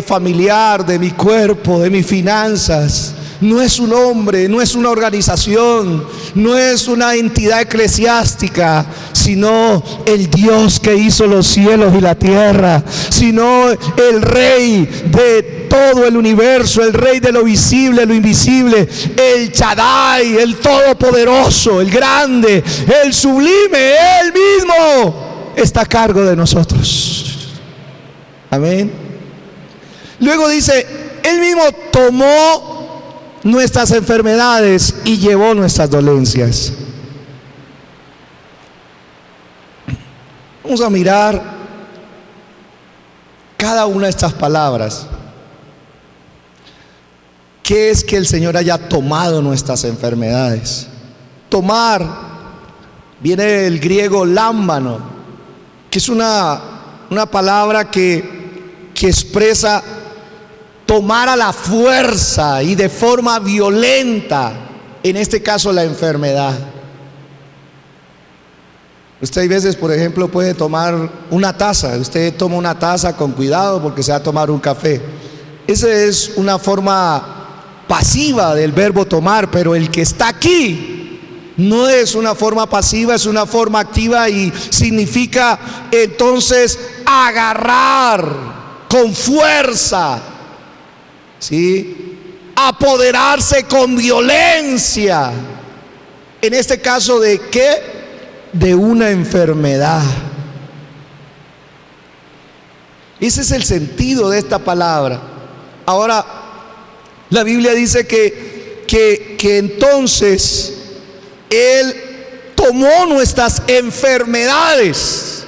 familiar, de mi cuerpo, de mis finanzas, no es un hombre, no es una organización, no es una entidad eclesiástica, sino el Dios que hizo los cielos y la tierra, sino el Rey de todo el universo, el Rey de lo visible, lo invisible, el Shaddai, el Todopoderoso, el Grande, el Sublime. Él mismo está a cargo de nosotros. Amén. Luego dice: Él mismo tomó nuestras enfermedades y llevó nuestras dolencias. Vamos a mirar cada una de estas palabras. ¿Qué es que el Señor haya tomado nuestras enfermedades? Tomar viene del griego lámbano, que es una palabra que expresa tomar a la fuerza y de forma violenta, en este caso la enfermedad. Usted hay veces, por ejemplo, puede tomar una taza. Usted toma una taza con cuidado porque se va a tomar un café. Esa es una forma pasiva del verbo tomar, pero el que está aquí no es una forma pasiva, es una forma activa, y significa entonces agarrar con fuerza, ¿sí? Apoderarse con violencia. En este caso, ¿de qué? De una enfermedad. Ese es el sentido de esta palabra. Ahora, la Biblia dice que entonces Él tomó nuestras enfermedades.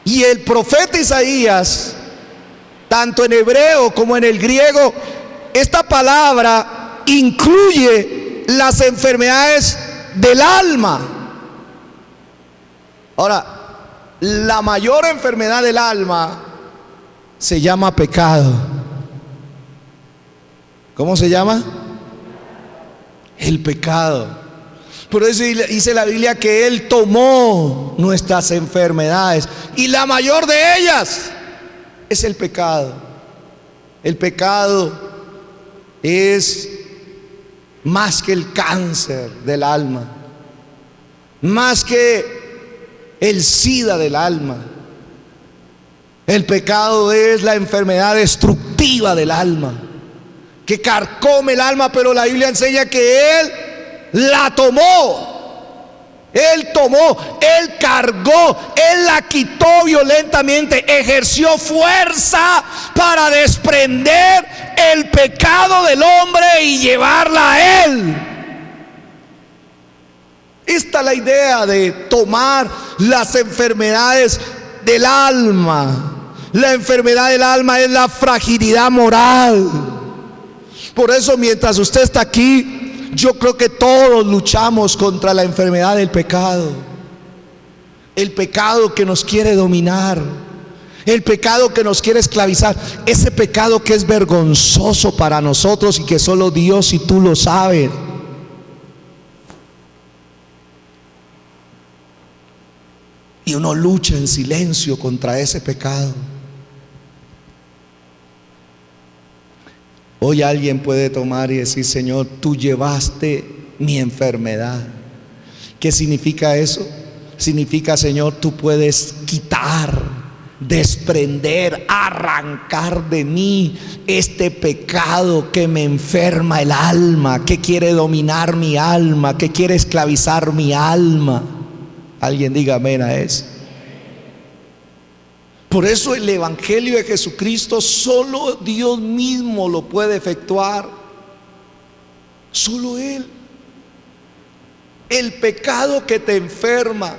Y el profeta Isaías, tanto en hebreo como en el griego, esta palabra incluye las enfermedades del alma. Ahora, la mayor enfermedad del alma se llama pecado. ¿Cómo se llama? El pecado. Por eso dice la Biblia que Él tomó nuestras enfermedades, y la mayor de ellas es el pecado. El pecado es más que el cáncer del alma, más que el SIDA del alma. El pecado es la enfermedad destructiva del alma, que carcome el alma, pero la Biblia enseña que Él la tomó. Él tomó, Él cargó, Él la quitó violentamente, ejerció fuerza para desprender el pecado del hombre y llevarla a Él. Esta es la idea de tomar las enfermedades del alma. La enfermedad del alma es la fragilidad moral. Por eso, mientras usted está aquí, yo creo que todos luchamos contra la enfermedad del pecado. El pecado que nos quiere dominar, el pecado que nos quiere esclavizar, ese pecado que es vergonzoso para nosotros y que solo Dios y tú lo sabes. Y uno lucha en silencio contra ese pecado. Hoy alguien puede tomar y decir: Señor, tú llevaste mi enfermedad. ¿Qué significa eso? Significa: Señor, tú puedes quitar, desprender, arrancar de mí este pecado que me enferma el alma, que quiere dominar mi alma, que quiere esclavizar mi alma. Alguien diga amén a eso. Por eso el evangelio de Jesucristo solo Dios mismo lo puede efectuar. Solo Él. El pecado que te enferma,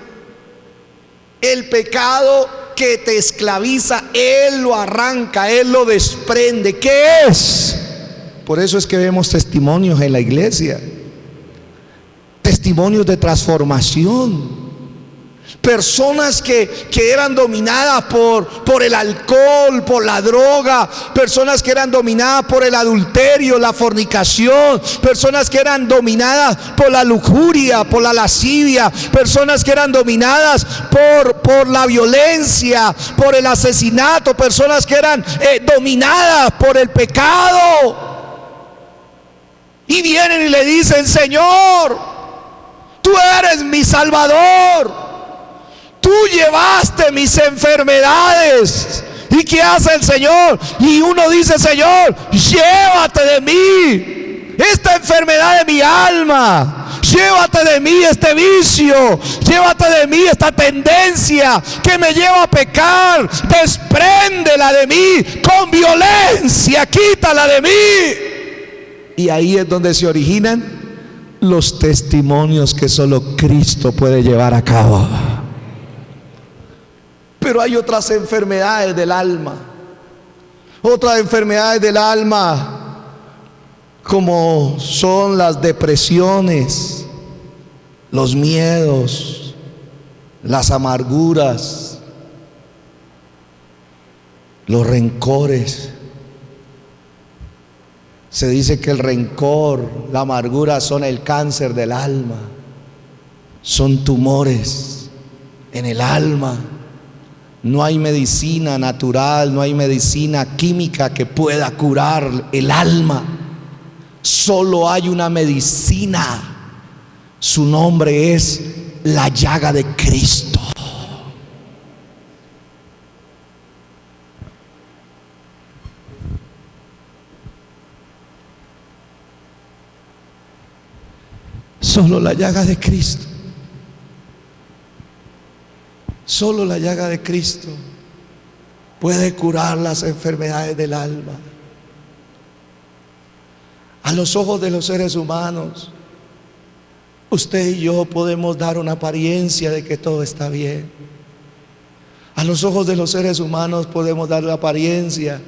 el pecado que te esclaviza, Él lo arranca, Él lo desprende. ¿Qué es? Por eso es que vemos testimonios en la iglesia, testimonios de transformación. Personas que eran dominadas por el alcohol, por la droga, personas que eran dominadas por el adulterio, la fornicación, personas que eran dominadas por la lujuria, por la lascivia, personas que eran dominadas por la violencia, por el asesinato, personas que eran dominadas por el pecado. Y vienen y le dicen: Señor, tú eres mi Salvador. Tú llevaste mis enfermedades. ¿Y qué hace el Señor? Y uno dice: Señor, llévate de mí esta enfermedad de mi alma. Llévate de mí este vicio. Llévate de mí esta tendencia que me lleva a pecar. Despréndela de mí con violencia. Quítala de mí. Y ahí es donde se originan los testimonios que solo Cristo puede llevar a cabo. Pero hay otras enfermedades del alma. Otras enfermedades del alma, como son las depresiones, los miedos, las amarguras, los rencores. Se dice que el rencor, la amargura son el cáncer del alma. Son tumores en el alma. No hay medicina natural, no hay medicina química que pueda curar el alma. Solo hay una medicina. Su nombre es la llaga de Cristo. Solo la llaga de Cristo. Solo la llaga de Cristo puede curar las enfermedades del alma. A los ojos de los seres humanos, usted y yo podemos dar una apariencia de que todo está bien. A los ojos de los seres humanos podemos dar la apariencia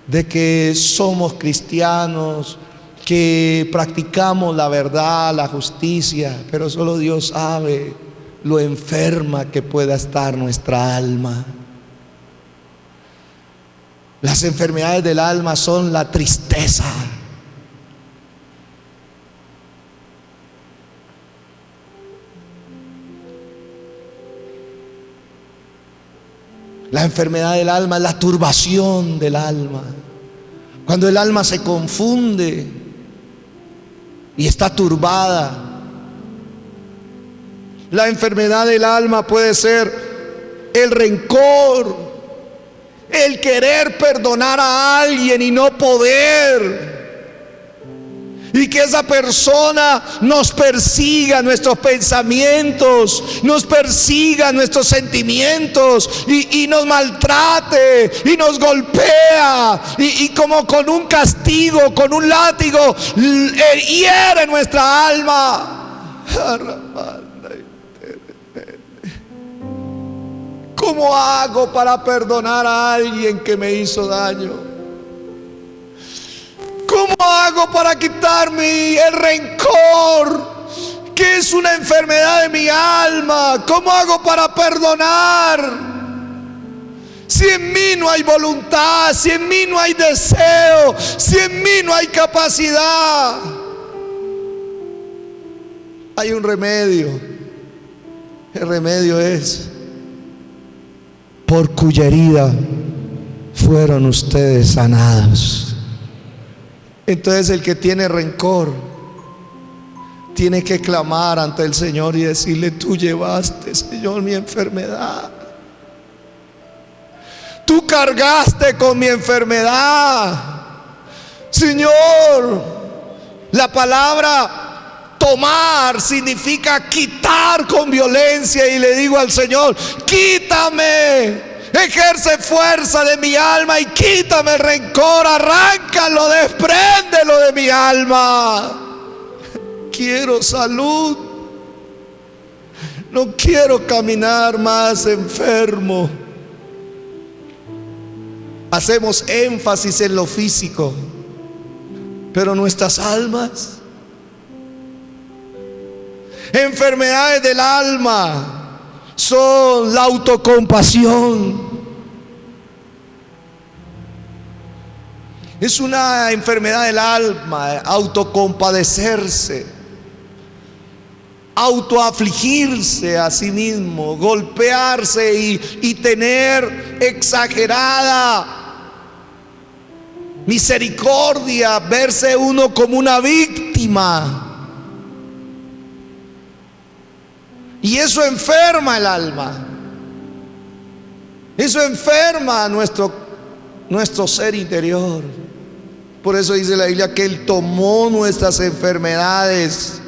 de que somos cristianos, que practicamos la verdad, la justicia, pero solo Dios sabe lo enferma que pueda estar nuestra alma. Las enfermedades del alma son la tristeza, la enfermedad del alma es la turbación del alma. Cuando el alma se confunde y está turbada. La enfermedad del alma puede ser el rencor, el querer perdonar a alguien y no poder, y que esa persona nos persiga nuestros pensamientos, nos persiga nuestros sentimientos y nos maltrate y nos golpea y como con un castigo, con un látigo, hiere nuestra alma. ¿Cómo hago para perdonar a alguien que me hizo daño? ¿Cómo hago para quitarme el rencor, que es una enfermedad de mi alma? ¿Cómo hago para perdonar? Si en mí no hay voluntad, si en mí no hay deseo, si en mí no hay capacidad. Hay un remedio. El remedio es: por cuya herida fueron ustedes sanados. Entonces el que tiene rencor tiene que clamar ante el Señor y decirle: tú llevaste, Señor, mi enfermedad. Tú cargaste con mi enfermedad, Señor. La palabra tomar significa quitar con violencia, y le digo al Señor: quítame, ejerce fuerza de mi alma y quítame el rencor, arráncalo, despréndelo de mi alma. Quiero salud, no quiero caminar más enfermo. Hacemos énfasis en lo físico, pero nuestras almas, enfermedades del alma, son la autocompasión. Es una enfermedad del alma, autocompadecerse, autoafligirse a sí mismo, golpearse y tener exagerada misericordia, verse uno como una víctima. Y eso enferma el alma, eso enferma nuestro ser interior. Por eso dice la Biblia que Él tomó nuestras enfermedades.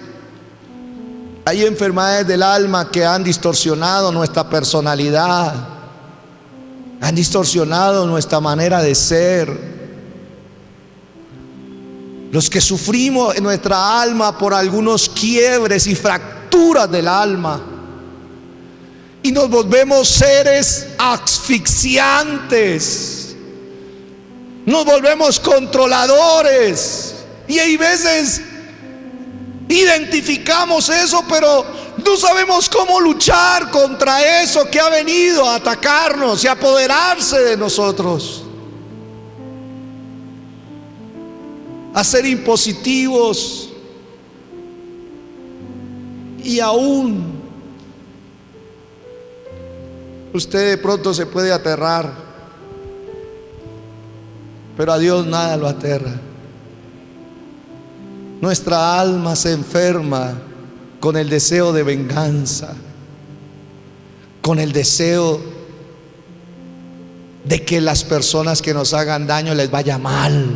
Hay enfermedades del alma que han distorsionado nuestra personalidad, han distorsionado nuestra manera de ser. Los que sufrimos en nuestra alma por algunos quiebres y fracturas del alma, y nos volvemos seres asfixiantes, nos volvemos controladores, y hay veces identificamos eso, pero no sabemos cómo luchar contra eso que ha venido a atacarnos y a apoderarse de nosotros, a ser impositivos. Y aún usted de pronto se puede aterrar, pero a Dios nada lo aterra. Nuestra alma se enferma con el deseo de venganza, con el deseo de que las personas que nos hagan daño les vaya mal,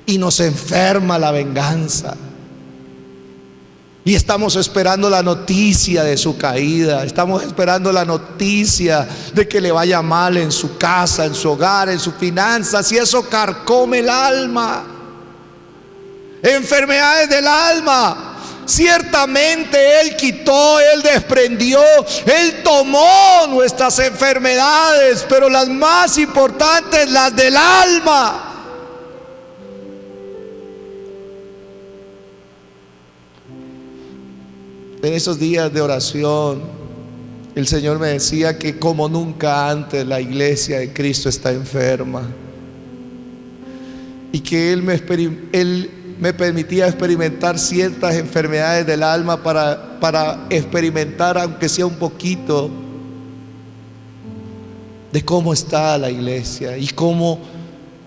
y nos enferma la venganza. Y estamos esperando la noticia de su caída, estamos esperando la noticia de que le vaya mal en su casa, en su hogar, en sus finanzas, y eso carcome el alma. Enfermedades del alma. Ciertamente Él quitó, Él desprendió, Él tomó nuestras enfermedades, pero las más importantes, las del alma. En esos días de oración, el Señor me decía que como nunca antes la iglesia de Cristo está enferma, y que Él me permitía experimentar ciertas enfermedades del alma para experimentar, aunque sea un poquito, de cómo está la iglesia y cómo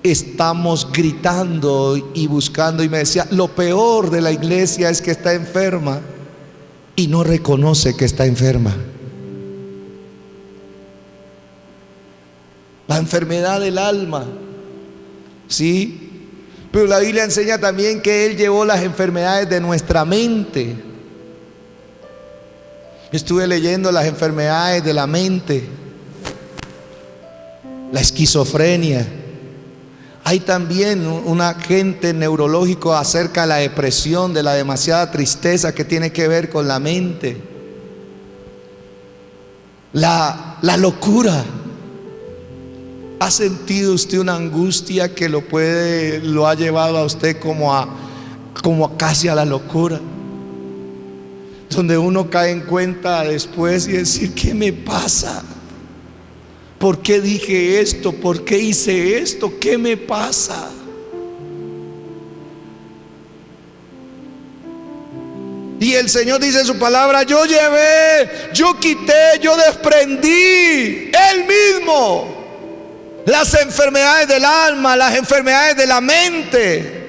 estamos gritando y buscando. Y me decía: lo peor de la iglesia es que está enferma y no reconoce que está enferma. La enfermedad del alma, ¿sí? Pero la Biblia enseña también que Él llevó las enfermedades de nuestra mente. Estuve leyendo las enfermedades de la mente, la esquizofrenia. Hay también un agente neurológico acerca de la depresión, de la demasiada tristeza, que tiene que ver con la mente. La locura. ¿Ha sentido usted una angustia que lo ha llevado a usted como casi a la locura? Donde uno cae en cuenta después y decir: ¿qué me pasa? ¿Por qué dije esto? ¿Por qué hice esto? ¿Qué me pasa? Y el Señor dice en su palabra: yo llevé, yo quité, yo desprendí, Él mismo las enfermedades del alma, las enfermedades de la mente.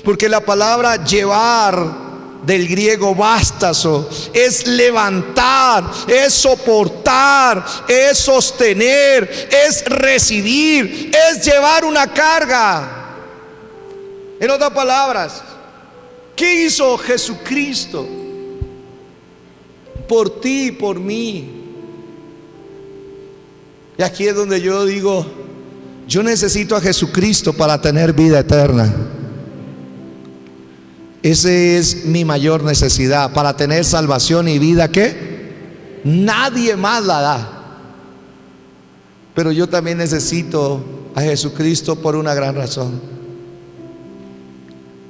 Porque la palabra llevar, del griego vástazo, es levantar, es soportar, es sostener, es recibir, es llevar una carga. En otras palabras, ¿qué hizo Jesucristo por ti y por mí? Y aquí es donde yo digo, yo necesito a Jesucristo para tener vida eterna. Esa es mi mayor necesidad, para tener salvación y vida que nadie más la da. Pero yo también necesito a Jesucristo por una gran razón: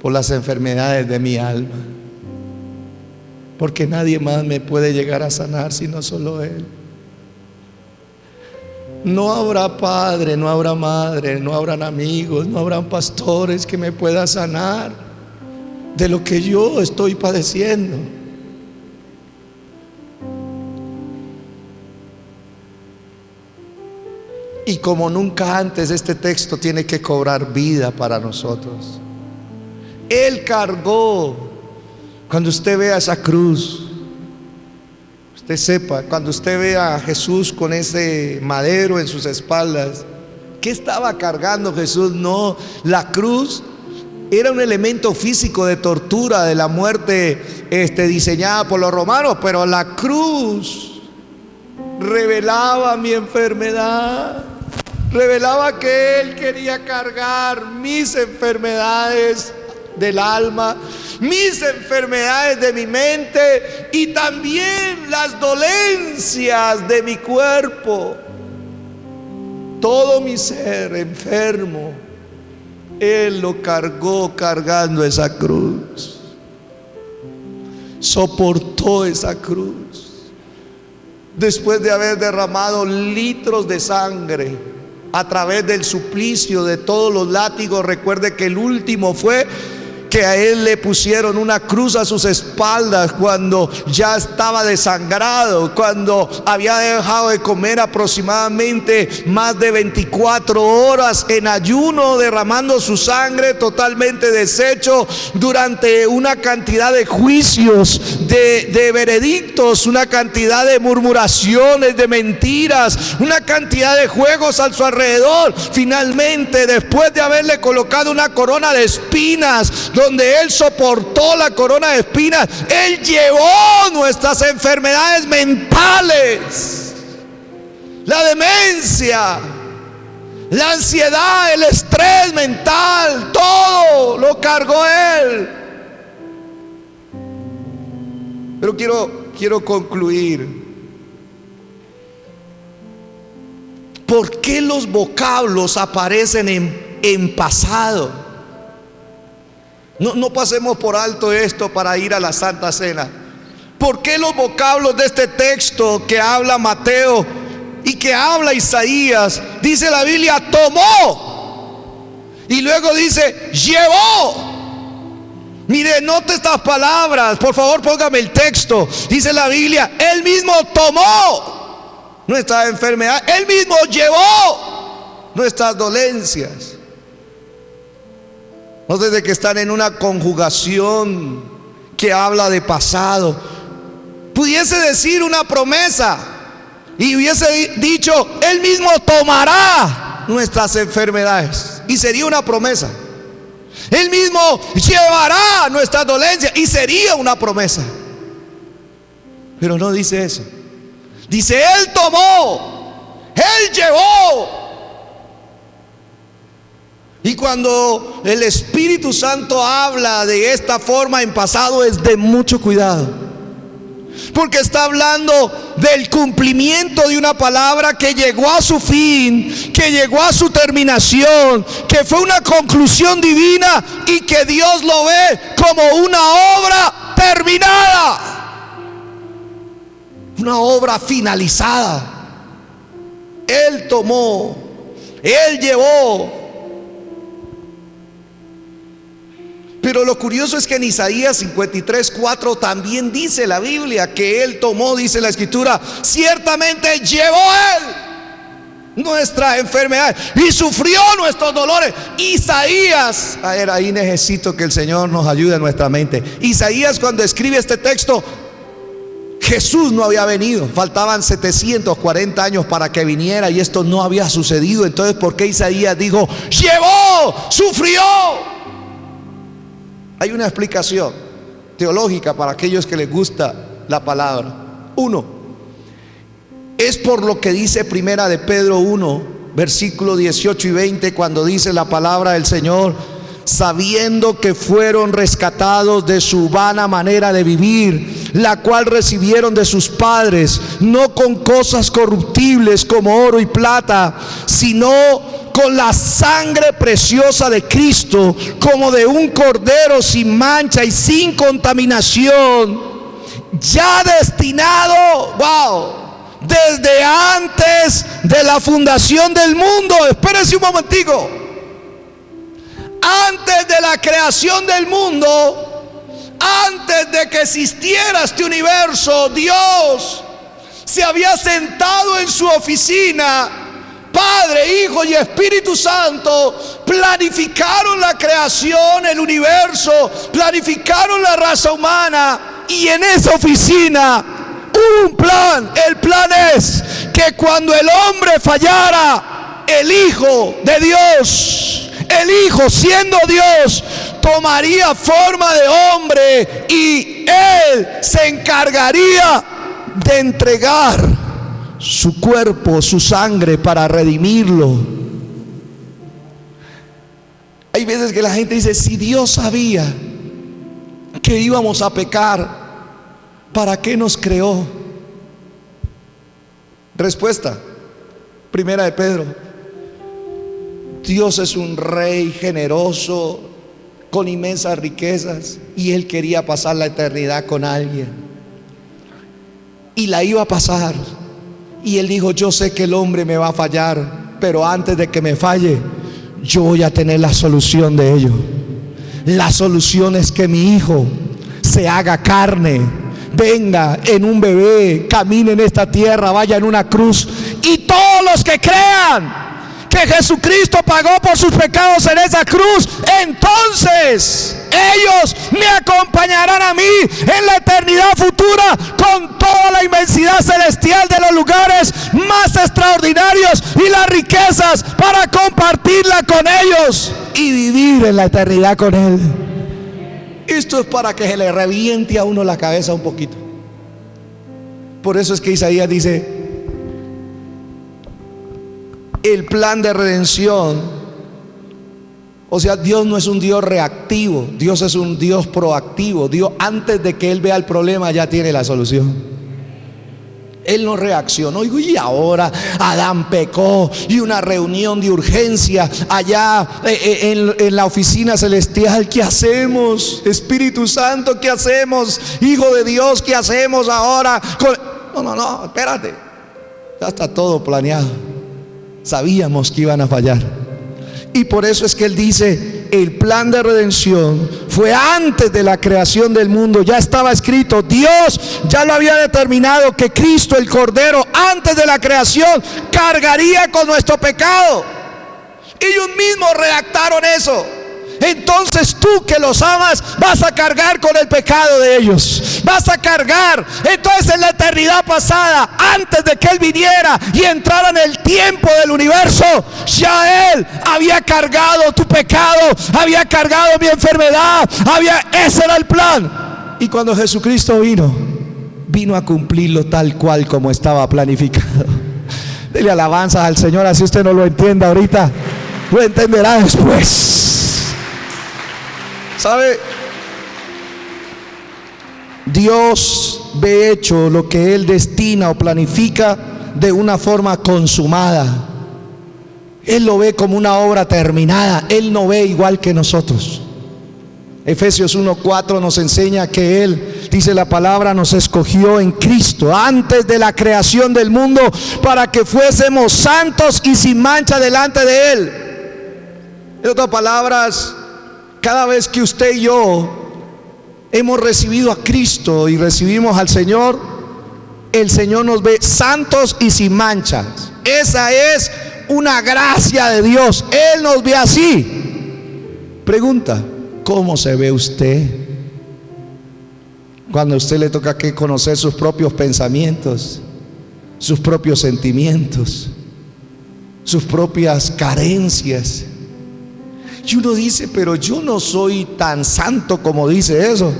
por las enfermedades de mi alma. Porque nadie más me puede llegar a sanar sino solo Él. No habrá padre, no habrá madre, no habrán amigos, no habrán pastores que me puedan sanar de lo que yo estoy padeciendo. Y como nunca antes, este texto tiene que cobrar vida para nosotros. Él cargó. Cuando usted vea esa cruz, usted sepa, cuando usted vea a Jesús con ese madero en sus espaldas, ¿qué estaba cargando Jesús? No, la cruz era un elemento físico de tortura, de la muerte diseñada por los romanos, pero la cruz revelaba mi enfermedad, revelaba que Él quería cargar mis enfermedades del alma, mis enfermedades de mi mente y también las dolencias de mi cuerpo. Todo mi ser enfermo, Él lo cargó cargando esa cruz. Soportó esa cruz. Después de haber derramado litros de sangre a través del suplicio de todos los látigos, recuerde que el último fue que a Él le pusieron una cruz a sus espaldas cuando ya estaba desangrado, cuando había dejado de comer aproximadamente más de 24 horas en ayuno, derramando su sangre totalmente deshecho durante una cantidad de juicios, de veredictos, una cantidad de murmuraciones, de mentiras, una cantidad de juegos a su alrededor. Finalmente, después de haberle colocado una corona de espinas, donde Él soportó la corona de espinas, Él llevó nuestras enfermedades mentales, la demencia, la ansiedad, el estrés mental, todo lo cargó Él. Pero quiero concluir. ¿Por qué los vocablos aparecen en pasado? No pasemos por alto esto para ir a la Santa Cena. ¿Por qué los vocablos de este texto que habla Mateo y que habla Isaías, dice la Biblia tomó y luego dice llevó? Mire, note estas palabras, por favor póngame el texto. Dice la Biblia, Él mismo tomó nuestra enfermedad, Él mismo llevó nuestras dolencias. No desde que están en una conjugación que habla de pasado. Pudiese decir una promesa y hubiese dicho, Él mismo tomará nuestras enfermedades, y sería una promesa. Él mismo llevará nuestras dolencias, y sería una promesa. Pero no dice eso. Dice, Él tomó, Él llevó. Y cuando el Espíritu Santo habla de esta forma en pasado, es de mucho cuidado, porque está hablando del cumplimiento de una palabra que llegó a su fin, que llegó a su terminación, que fue una conclusión divina y que Dios lo ve como una obra terminada, una obra finalizada. Él tomó, Él llevó. Pero lo curioso es que en Isaías 53:4 también dice la Biblia que Él tomó, dice la Escritura, ciertamente llevó Él nuestras enfermedades y sufrió nuestros dolores. Isaías, a ver, ahí necesito que el Señor nos ayude en nuestra mente. Isaías, cuando escribe este texto, Jesús no había venido, faltaban 740 años para que viniera y esto no había sucedido. Entonces, ¿por qué Isaías dijo, llevó, sufrió? Hay una explicación teológica para aquellos que les gusta la palabra. Uno, es por lo que dice Primera de Pedro 1, versículos 18 y 20, cuando dice la palabra del Señor: sabiendo que fueron rescatados de su vana manera de vivir, la cual recibieron de sus padres, no con cosas corruptibles como oro y plata, sino con la sangre preciosa de Cristo, como de un cordero sin mancha y sin contaminación, ya destinado, desde antes de la fundación del mundo. Espérense un momentico. Antes de la creación del mundo, antes de que existiera este universo, Dios se había sentado en su oficina. Padre, Hijo y Espíritu Santo planificaron la creación, el universo, planificaron la raza humana, y en esa oficina hubo un plan. El plan es que cuando el hombre fallara, el Hijo de Dios, el Hijo siendo Dios, tomaría forma de hombre y Él se encargaría de entregar su cuerpo, su sangre para redimirlo. Hay veces que la gente dice, si Dios sabía que íbamos a pecar, ¿para qué nos creó? Respuesta, Primera de Pedro: Dios es un rey generoso, con inmensas riquezas, y Él quería pasar la eternidad con alguien, y la iba a pasar. Y Él dijo, yo sé que el hombre me va a fallar, pero antes de que me falle, yo voy a tener la solución de ello. La solución es que mi Hijo se haga carne, venga en un bebé, camine en esta tierra, vaya en una cruz, y todos los que crean que Jesucristo pagó por sus pecados en esa cruz, entonces ellos me acompañarán a mí en la eternidad futura, con toda la inmensidad celestial de los lugares más extraordinarios y las riquezas, para compartirla con ellos y vivir en la eternidad con Él. Esto es para que se le reviente a uno la cabeza un poquito. Por eso es que Isaías dice, el plan de redención, o sea, Dios no es un Dios reactivo, Dios es un Dios proactivo. Dios, antes de que Él vea el problema, ya tiene la solución. Él no reaccionó y ahora Adán pecó y una reunión de urgencia allá en la oficina celestial. ¿Qué hacemos? Espíritu Santo, ¿qué hacemos? Hijo de Dios, ¿qué hacemos ahora? No, espérate, ya está todo planeado. Sabíamos que iban a fallar, y por eso es que Él dice, el plan de redención fue antes de la creación del mundo. Ya estaba escrito, Dios ya lo había determinado, que Cristo el Cordero, antes de la creación, cargaría con nuestro pecado. Ellos mismos redactaron eso. Entonces tú, que los amas, vas a cargar con el pecado de ellos, vas a cargar. Entonces, en la eternidad pasada, antes de que Él viniera y entrara en el tiempo del universo, ya Él había cargado tu pecado, había cargado mi enfermedad, ese era el plan. Y cuando Jesucristo vino a cumplirlo tal cual como estaba planificado. Dele alabanzas al Señor, así usted no lo entienda ahorita, lo entenderá después. ¿Sabe? Dios ve hecho lo que Él destina o planifica de una forma consumada. Él lo ve como una obra terminada. Él no ve igual que nosotros. Efesios 1:4 nos enseña que Él, dice la palabra, nos escogió en Cristo antes de la creación del mundo, para que fuésemos santos y sin mancha delante de Él. En otras palabras, cada vez que usted y yo hemos recibido a Cristo y recibimos al Señor, el Señor nos ve santos y sin manchas. Esa es una gracia de Dios. Él nos ve así. Pregunta, ¿cómo se ve usted? Cuando a usted le toca que conocer sus propios pensamientos, sus propios sentimientos, sus propias carencias. Y uno dice, pero yo no soy tan santo como dice eso.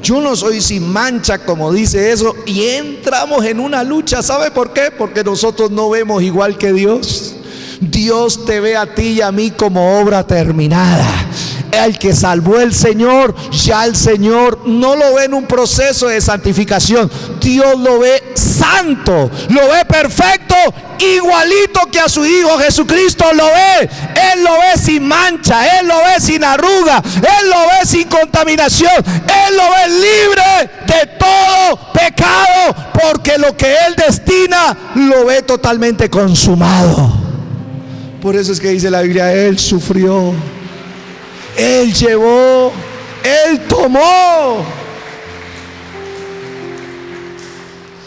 Yo no soy sin mancha como dice eso. Y entramos en una lucha. ¿Sabe por qué? Porque nosotros no vemos igual que Dios. Dios te ve a ti y a mí como obra terminada. El que salvó el Señor, ya el Señor no lo ve en un proceso de santificación. Dios lo ve santo, lo ve perfecto, igualito que a su Hijo Jesucristo lo ve. Él lo ve sin mancha, Él lo ve sin arruga, Él lo ve sin contaminación, Él lo ve libre de todo pecado, porque lo que Él destina lo ve totalmente consumado. Por eso es que dice la Biblia, Él sufrió, Él llevó, Él tomó.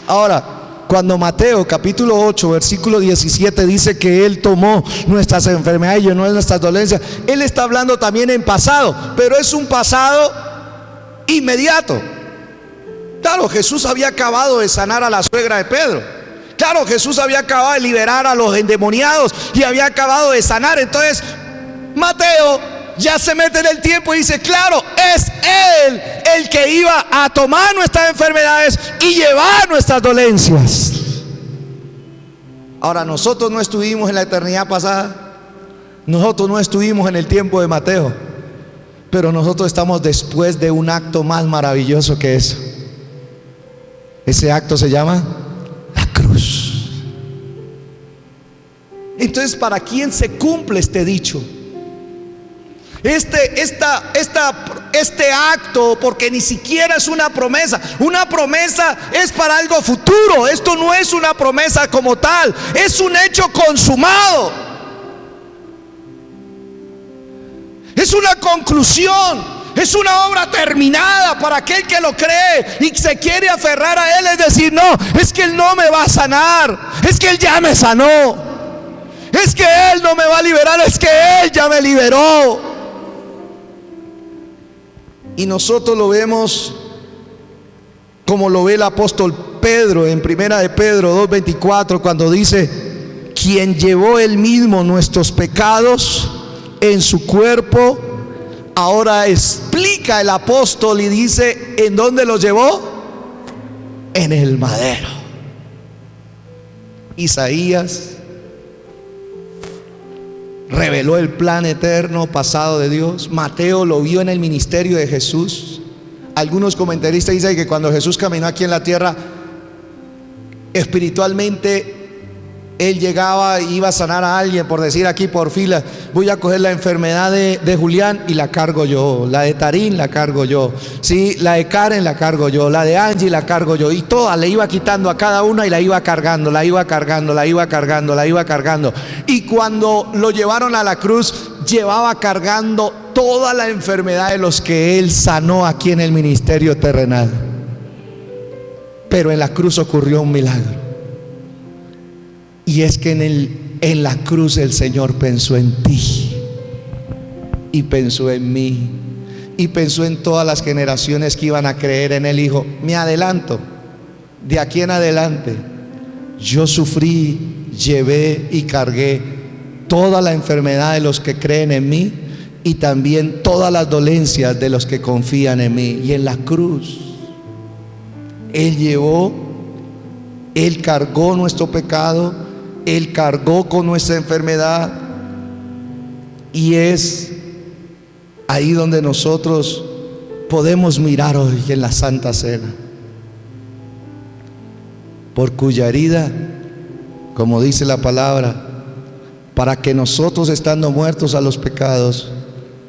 Ahora, cuando Mateo capítulo 8 versículo 17 dice que Él tomó nuestras enfermedades y llenó nuestras dolencias, Él está hablando también en pasado, pero es un pasado inmediato. Claro, Jesús había acabado de sanar a la suegra de Pedro. Claro, Jesús había acabado de liberar a los endemoniados y había acabado de sanar. Entonces, Mateo ya se mete en el tiempo y dice, claro, es Él el que iba a tomar nuestras enfermedades y llevar nuestras dolencias. Ahora, nosotros no estuvimos en la eternidad pasada, nosotros no estuvimos en el tiempo de Mateo, pero nosotros estamos después de un acto más maravilloso que eso. Ese acto se llama la cruz. Entonces, ¿para quién se cumple este dicho? Este acto, porque ni siquiera es una promesa. Una promesa es para algo futuro. Esto no es una promesa como tal, es un hecho consumado. Es una conclusión, es una obra terminada para aquel que lo cree y se quiere aferrar a Él. Es decir, no, es que Él no me va a sanar, es que Él ya me sanó, es que Él no me va a liberar, es que Él ya me liberó. Y nosotros lo vemos como lo ve el apóstol Pedro en primera de Pedro 2:24, cuando dice, quien llevó él mismo nuestros pecados en su cuerpo. Ahora explica el apóstol y dice, ¿en dónde los llevó? En el madero. Isaías reveló el plan eterno pasado de Dios. Mateo lo vio en el ministerio de Jesús. Algunos comentaristas dicen que cuando Jesús caminó aquí en la tierra, espiritualmente Él llegaba y iba a sanar a alguien, por decir aquí por fila, voy a coger la enfermedad de Julián y la cargo yo, la de Tarín la cargo yo, sí, la de Karen la cargo yo, la de Angie la cargo yo, y todas le iba quitando a cada una y la iba cargando, la iba cargando, la iba cargando, la iba cargando. Y cuando lo llevaron a la cruz, llevaba cargando toda la enfermedad de los que Él sanó aquí en el ministerio terrenal. Pero en la cruz ocurrió un milagro. Y es que en la cruz el Señor pensó en ti y pensó en mí y pensó en todas las generaciones que iban a creer en Él. Dijo, me adelanto, de aquí en adelante yo sufrí, llevé y cargué toda la enfermedad de los que creen en mí y también todas las dolencias de los que confían en mí. Y en la cruz Él llevó, Él cargó nuestro pecado, Él cargó con nuestra enfermedad. Y es ahí donde nosotros podemos mirar hoy en la Santa Cena, por cuya herida, como dice la palabra, para que nosotros, estando muertos a los pecados,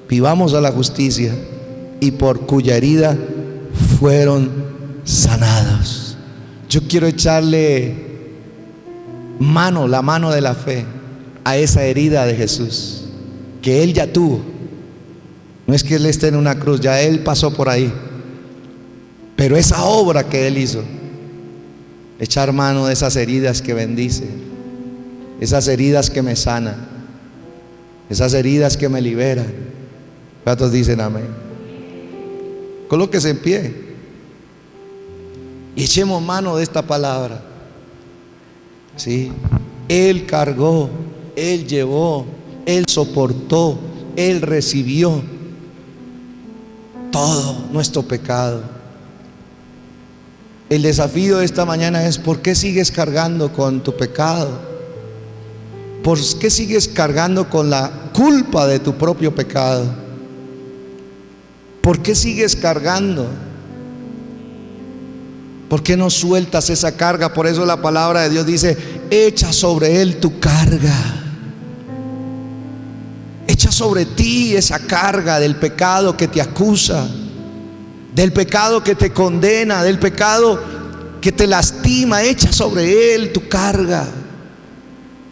vivamos a la justicia, y por cuya herida fueron sanados. Yo quiero echarle la mano de la fe a esa herida de Jesús que Él ya tuvo. No es que Él esté en una cruz, ya Él pasó por ahí, pero esa obra que Él hizo, echar mano de esas heridas que bendice, esas heridas que me sanan, esas heridas que me liberan. ¿Cuántos dicen amén? Colóquese en pie y echemos mano de esta palabra. ¿Sí? Él cargó, Él llevó, Él soportó, Él recibió todo nuestro pecado. El desafío de esta mañana es: ¿por qué sigues cargando con tu pecado? ¿Por qué sigues cargando con la culpa de tu propio pecado? ¿Por qué sigues cargando? ¿Por qué no sueltas esa carga? Por eso la palabra de Dios dice: echa sobre Él tu carga. Echa sobre ti esa carga del pecado que te acusa, del pecado que te condena, del pecado que te lastima. Echa sobre Él tu carga,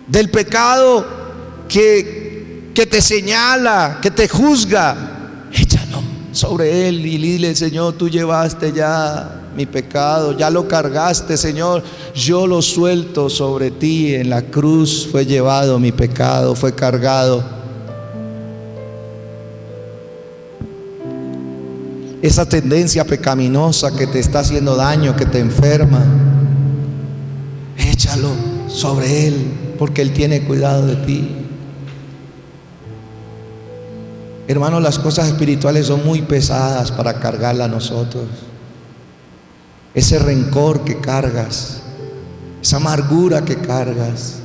del pecado que te señala, que te juzga. Échalo sobre Él y dile: Señor, tú llevaste ya mi pecado, ya lo cargaste, Señor, yo lo suelto sobre ti. En la cruz fue llevado mi pecado, fue cargado. Esa tendencia pecaminosa que te está haciendo daño, que te enferma, échalo sobre Él, porque Él tiene cuidado de ti. Hermanos, las cosas espirituales son muy pesadas para cargarlas a nosotros. Ese rencor que cargas, esa amargura que cargas,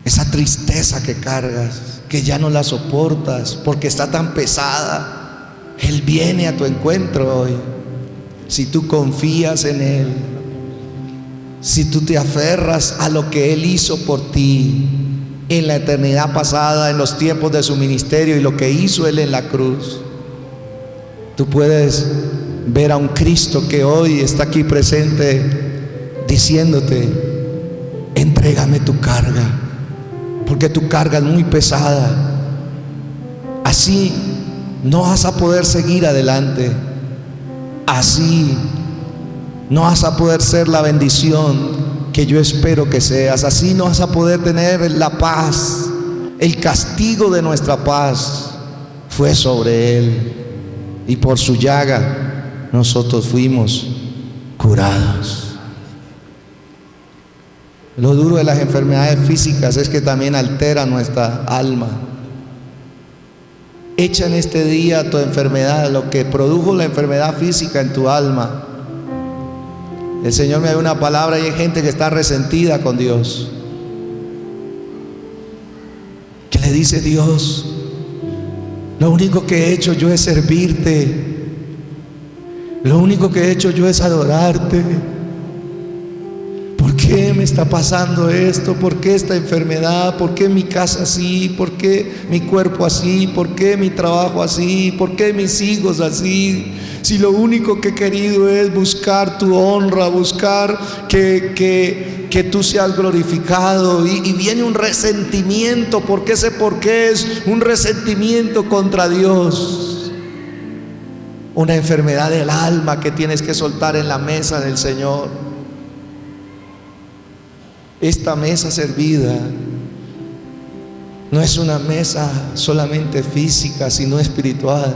esa tristeza que cargas, que ya no la soportas porque está tan pesada, Él viene a tu encuentro hoy. Si tú confías en Él, si tú te aferras a lo que Él hizo por ti en la eternidad pasada, en los tiempos de su ministerio, y lo que hizo Él en la cruz, tú puedes ver a un Cristo que hoy está aquí presente diciéndote: entrégame tu carga, porque tu carga es muy pesada. Así no vas a poder seguir adelante. Así no vas a poder ser la bendición que yo espero que seas. Así no vas a poder tener la paz. El castigo de nuestra paz fue sobre Él, y por su llaga nosotros fuimos curados. Lo duro de las enfermedades físicas es que también altera nuestra alma. Echa en este día tu enfermedad, lo que produjo la enfermedad física en tu alma. El Señor me dio una palabra, y hay gente que está resentida con Dios, que le dice: Dios, lo único que he hecho yo es servirte, lo único que he hecho yo es adorarte. ¿Por qué me está pasando esto? ¿Por qué esta enfermedad? ¿Por qué mi casa así? ¿Por qué mi cuerpo así? ¿Por qué mi trabajo así? ¿Por qué mis hijos así? Si lo único que he querido es buscar tu honra, buscar que tú seas glorificado, y viene un resentimiento, porque ese por qué es un resentimiento contra Dios, una enfermedad del alma que tienes que soltar en la mesa del Señor. Esta mesa servida no es una mesa solamente física, sino espiritual,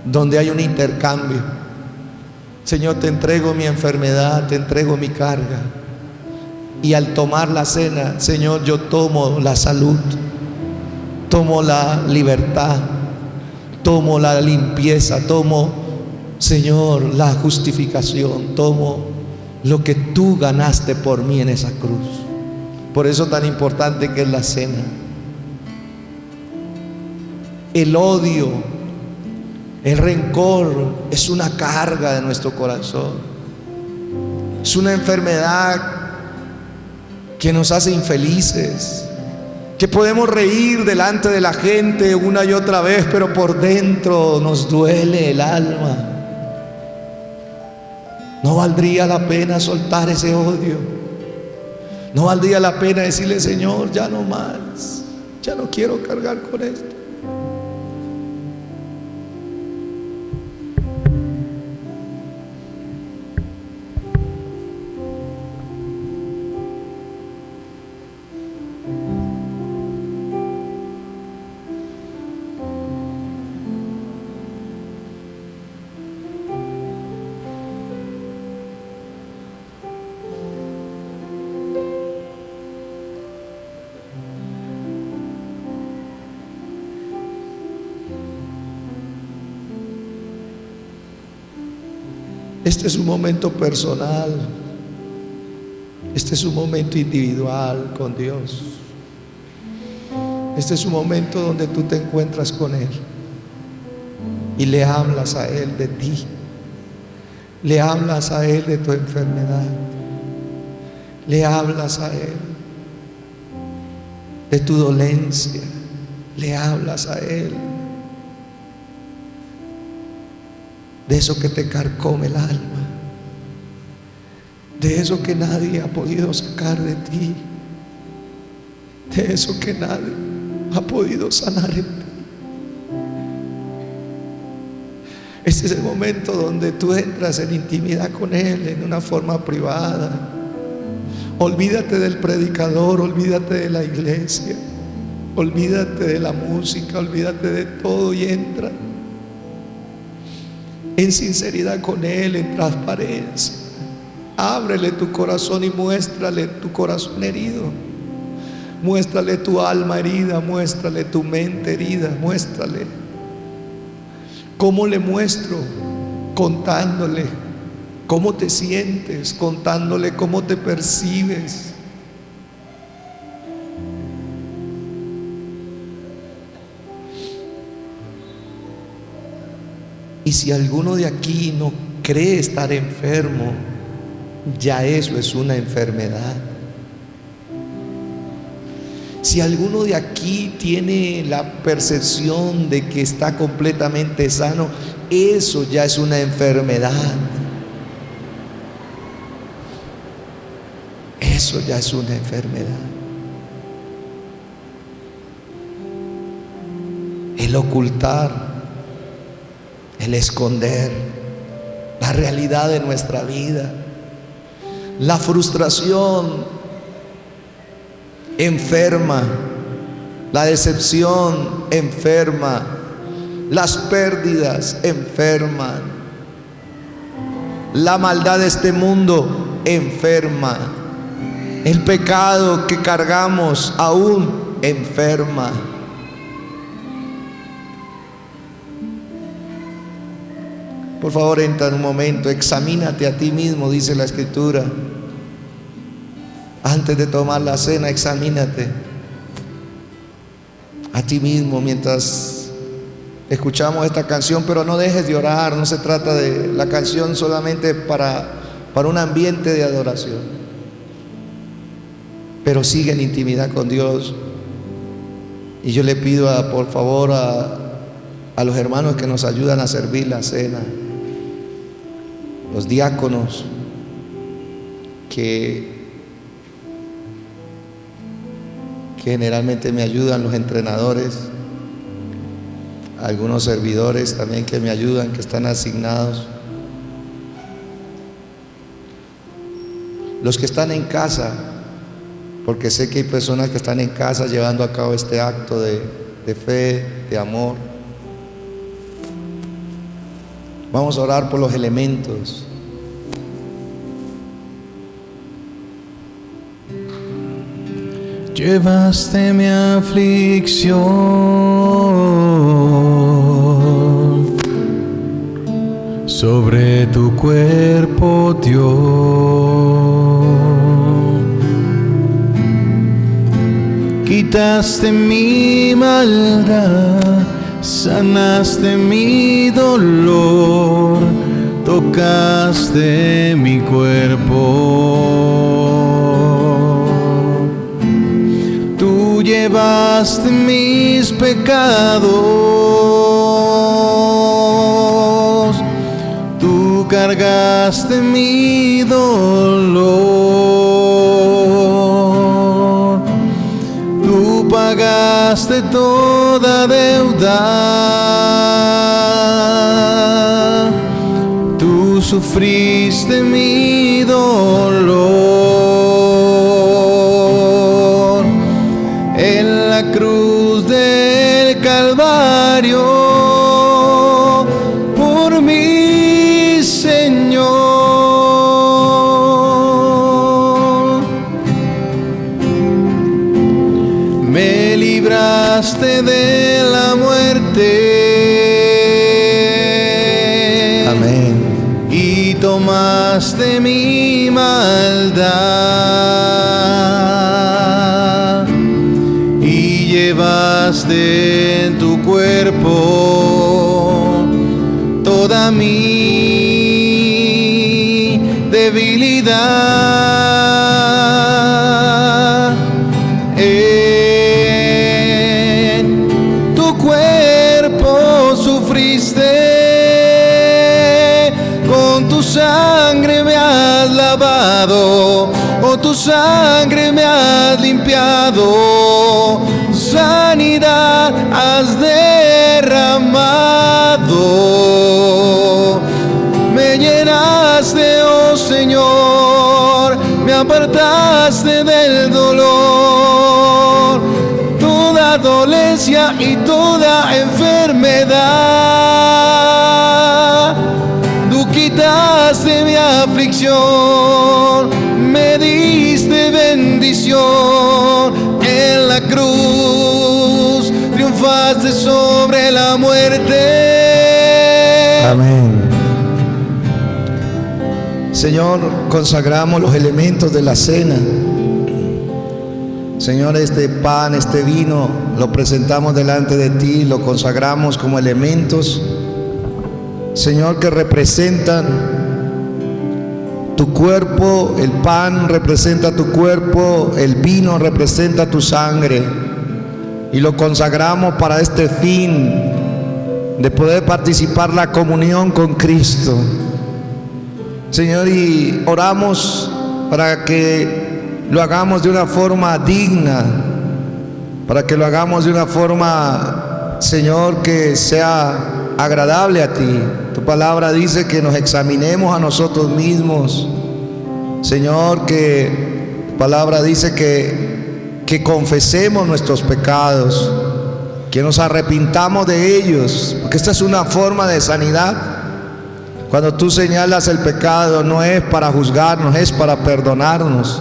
donde hay un intercambio. Señor, te entrego mi enfermedad, te entrego mi carga, y al tomar la cena, Señor, yo tomo la salud, tomo la libertad, tomo la limpieza, tomo, Señor, la justificación, tomo lo que tú ganaste por mí en esa cruz. Por eso tan importante que es la cena. El odio, el rencor es una carga de nuestro corazón. Es una enfermedad que nos hace infelices, que podemos reír delante de la gente una y otra vez, pero por dentro nos duele el alma. No valdría la pena soltar ese odio. No valdría la pena decirle: Señor, ya no más, ya no quiero cargar con esto. Este es un momento personal. Este es un momento individual con Dios. Este es un momento donde tú te encuentras con Él y le hablas a Él de ti. Le hablas a Él de tu enfermedad. Le hablas a Él de tu dolencia. Le hablas a Él de eso que te carcome el alma, de eso que nadie ha podido sacar de ti, de eso que nadie ha podido sanar en ti. Este es el momento donde tú entras en intimidad con Él en una forma privada. Olvídate del predicador, olvídate de la iglesia, olvídate de la música, olvídate de todo y entra en sinceridad con Él, en transparencia. Ábrele tu corazón y muéstrale tu corazón herido. Muéstrale tu alma herida, muéstrale tu mente herida, muéstrale. ¿Cómo le muestro? Contándole cómo te sientes, contándole cómo te percibes. Y si alguno de aquí no cree estar enfermo, ya eso es una enfermedad. Si alguno de aquí tiene la percepción de que está completamente sano, eso ya es una enfermedad. Eso ya es una enfermedad. El ocultar, el esconder la realidad de nuestra vida, la frustración enferma, la decepción enferma, las pérdidas enferman, la maldad de este mundo enferma, el pecado que cargamos aún enferma. Por favor, entra en un momento, examínate a ti mismo, dice la Escritura. Antes de tomar la cena, examínate a ti mismo mientras escuchamos esta canción, pero no dejes de orar. No se trata de la canción solamente para un ambiente de adoración, pero sigue en intimidad con Dios. Y yo le pido por favor a los hermanos que nos ayudan a servir la cena, los diáconos que generalmente me ayudan, los entrenadores, algunos servidores también que me ayudan, que están asignados, los que están en casa, porque sé que hay personas que están en casa llevando a cabo este acto de fe, de amor. Vamos a orar por los elementos. Llevaste mi aflicción sobre tu cuerpo, Dios. Quitaste mi maldad, sanaste mi dolor, tocaste mi cuerpo. Tú llevaste mis pecados, tú cargaste mi dolor, tú pagaste toda deuda, tú sufriste mi dolor en la cruz del Calvario por mi Señor. Me libraste de la muerte. Amén. Y tomaste mi maldad y llevaste en tu cuerpo toda mi debilidad. En tu cuerpo sufriste, con tu sangre me has lavado, con tu sangre me has limpiado, tu sanidad has derramado. Me llenaste, oh Señor, me apartaste del dolor, toda dolencia y toda enfermedad. Tú quitaste mi aflicción, me diste bendición. En la cruz triunfaste sobre la muerte. Amén. Señor, consagramos los elementos de la cena. Señor, este pan, este vino, lo presentamos delante de ti, lo consagramos como elementos, Señor, que representan tu cuerpo. El pan representa tu cuerpo, el vino representa tu sangre, y lo consagramos para este fin de poder participar la comunión con Cristo. Señor, y oramos para que lo hagamos de una forma digna, para que lo hagamos de una forma, Señor, que sea agradable a ti. Tu palabra dice que nos examinemos a nosotros mismos. Señor, que tu palabra dice que confesemos nuestros pecados, que nos arrepintamos de ellos, porque esta es una forma de sanidad. Cuando tú señalas el pecado, no es para juzgarnos, es para perdonarnos.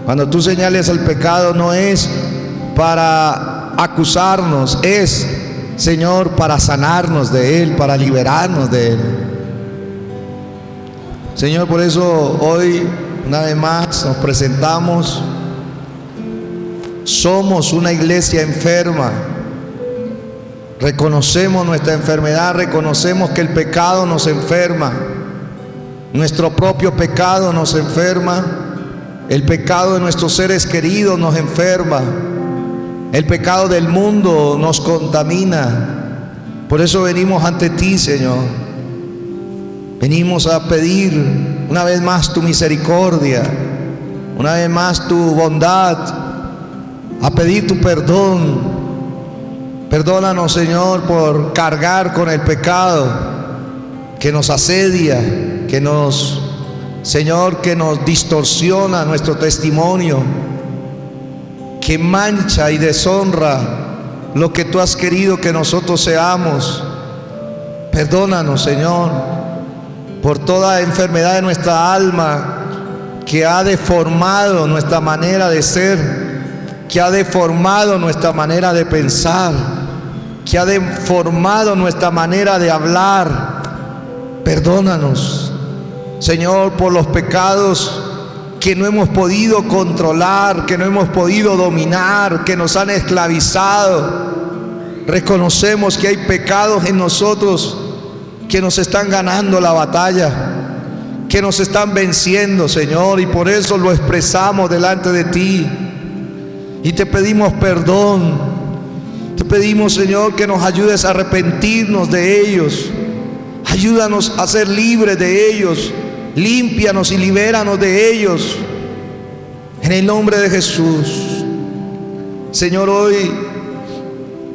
Cuando tú señales el pecado, no es para acusarnos, es, Señor, para sanarnos de él, para liberarnos de él. Señor, por eso hoy, una vez más, nos presentamos. Somos una iglesia enferma. Reconocemos nuestra enfermedad, reconocemos que el pecado nos enferma. Nuestro propio pecado nos enferma. El pecado de nuestros seres queridos nos enferma. El pecado del mundo nos contamina. Por eso venimos ante ti, Señor. Venimos a pedir una vez más tu misericordia, una vez más tu bondad, a pedir tu perdón. Perdónanos, Señor, por cargar con el pecado que nos asedia, que nos, Señor, que nos distorsiona nuestro testimonio, que mancha y deshonra lo que tú has querido que nosotros seamos. Perdónanos, Señor, por toda enfermedad de nuestra alma que ha deformado nuestra manera de ser, que ha deformado nuestra manera de pensar, que ha deformado nuestra manera de hablar. Perdónanos, Señor, por los pecados que no hemos podido controlar, que no hemos podido dominar, que nos han esclavizado. Reconocemos que hay pecados en nosotros que nos están ganando la batalla, que nos están venciendo, Señor, y por eso lo expresamos delante de ti. Y te pedimos perdón. Te pedimos, Señor, que nos ayudes a arrepentirnos de ellos. Ayúdanos a ser libres de ellos. Límpianos y libéranos de ellos. En el nombre de Jesús. Señor, hoy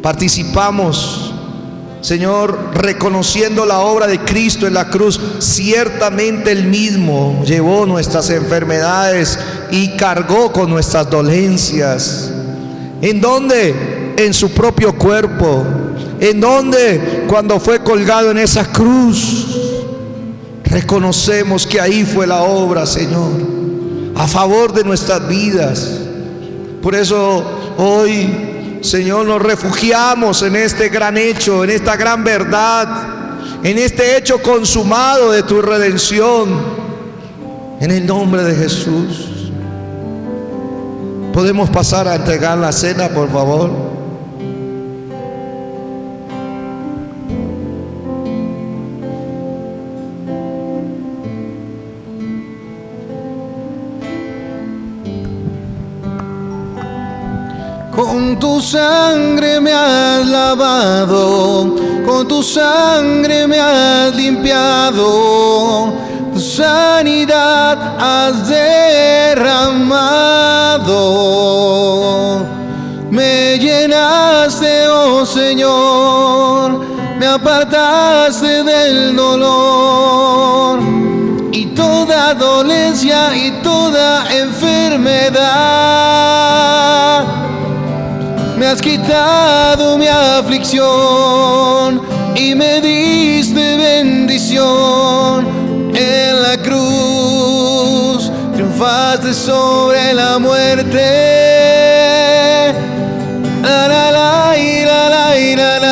participamos, Señor, reconociendo la obra de Cristo en la cruz. Ciertamente Él mismo llevó nuestras enfermedades y cargó con nuestras dolencias. ¿En dónde? En su propio cuerpo. ¿En dónde? Cuando fue colgado en esa cruz. Reconocemos que ahí fue la obra, Señor, a favor de nuestras vidas. Por eso hoy, Señor, nos refugiamos en este gran hecho, en esta gran verdad, en este hecho consumado de tu redención, en el nombre de Jesús. ¿Podemos pasar a entregar la cena, por favor? Con tu sangre me has lavado, con tu sangre me has limpiado, tu sanidad has derramado. Me llenaste, oh Señor, me apartaste del dolor y toda dolencia y toda enfermedad. Me has quitado mi aflicción y me diste bendición. En la cruz triunfaste sobre la muerte. La la la la la la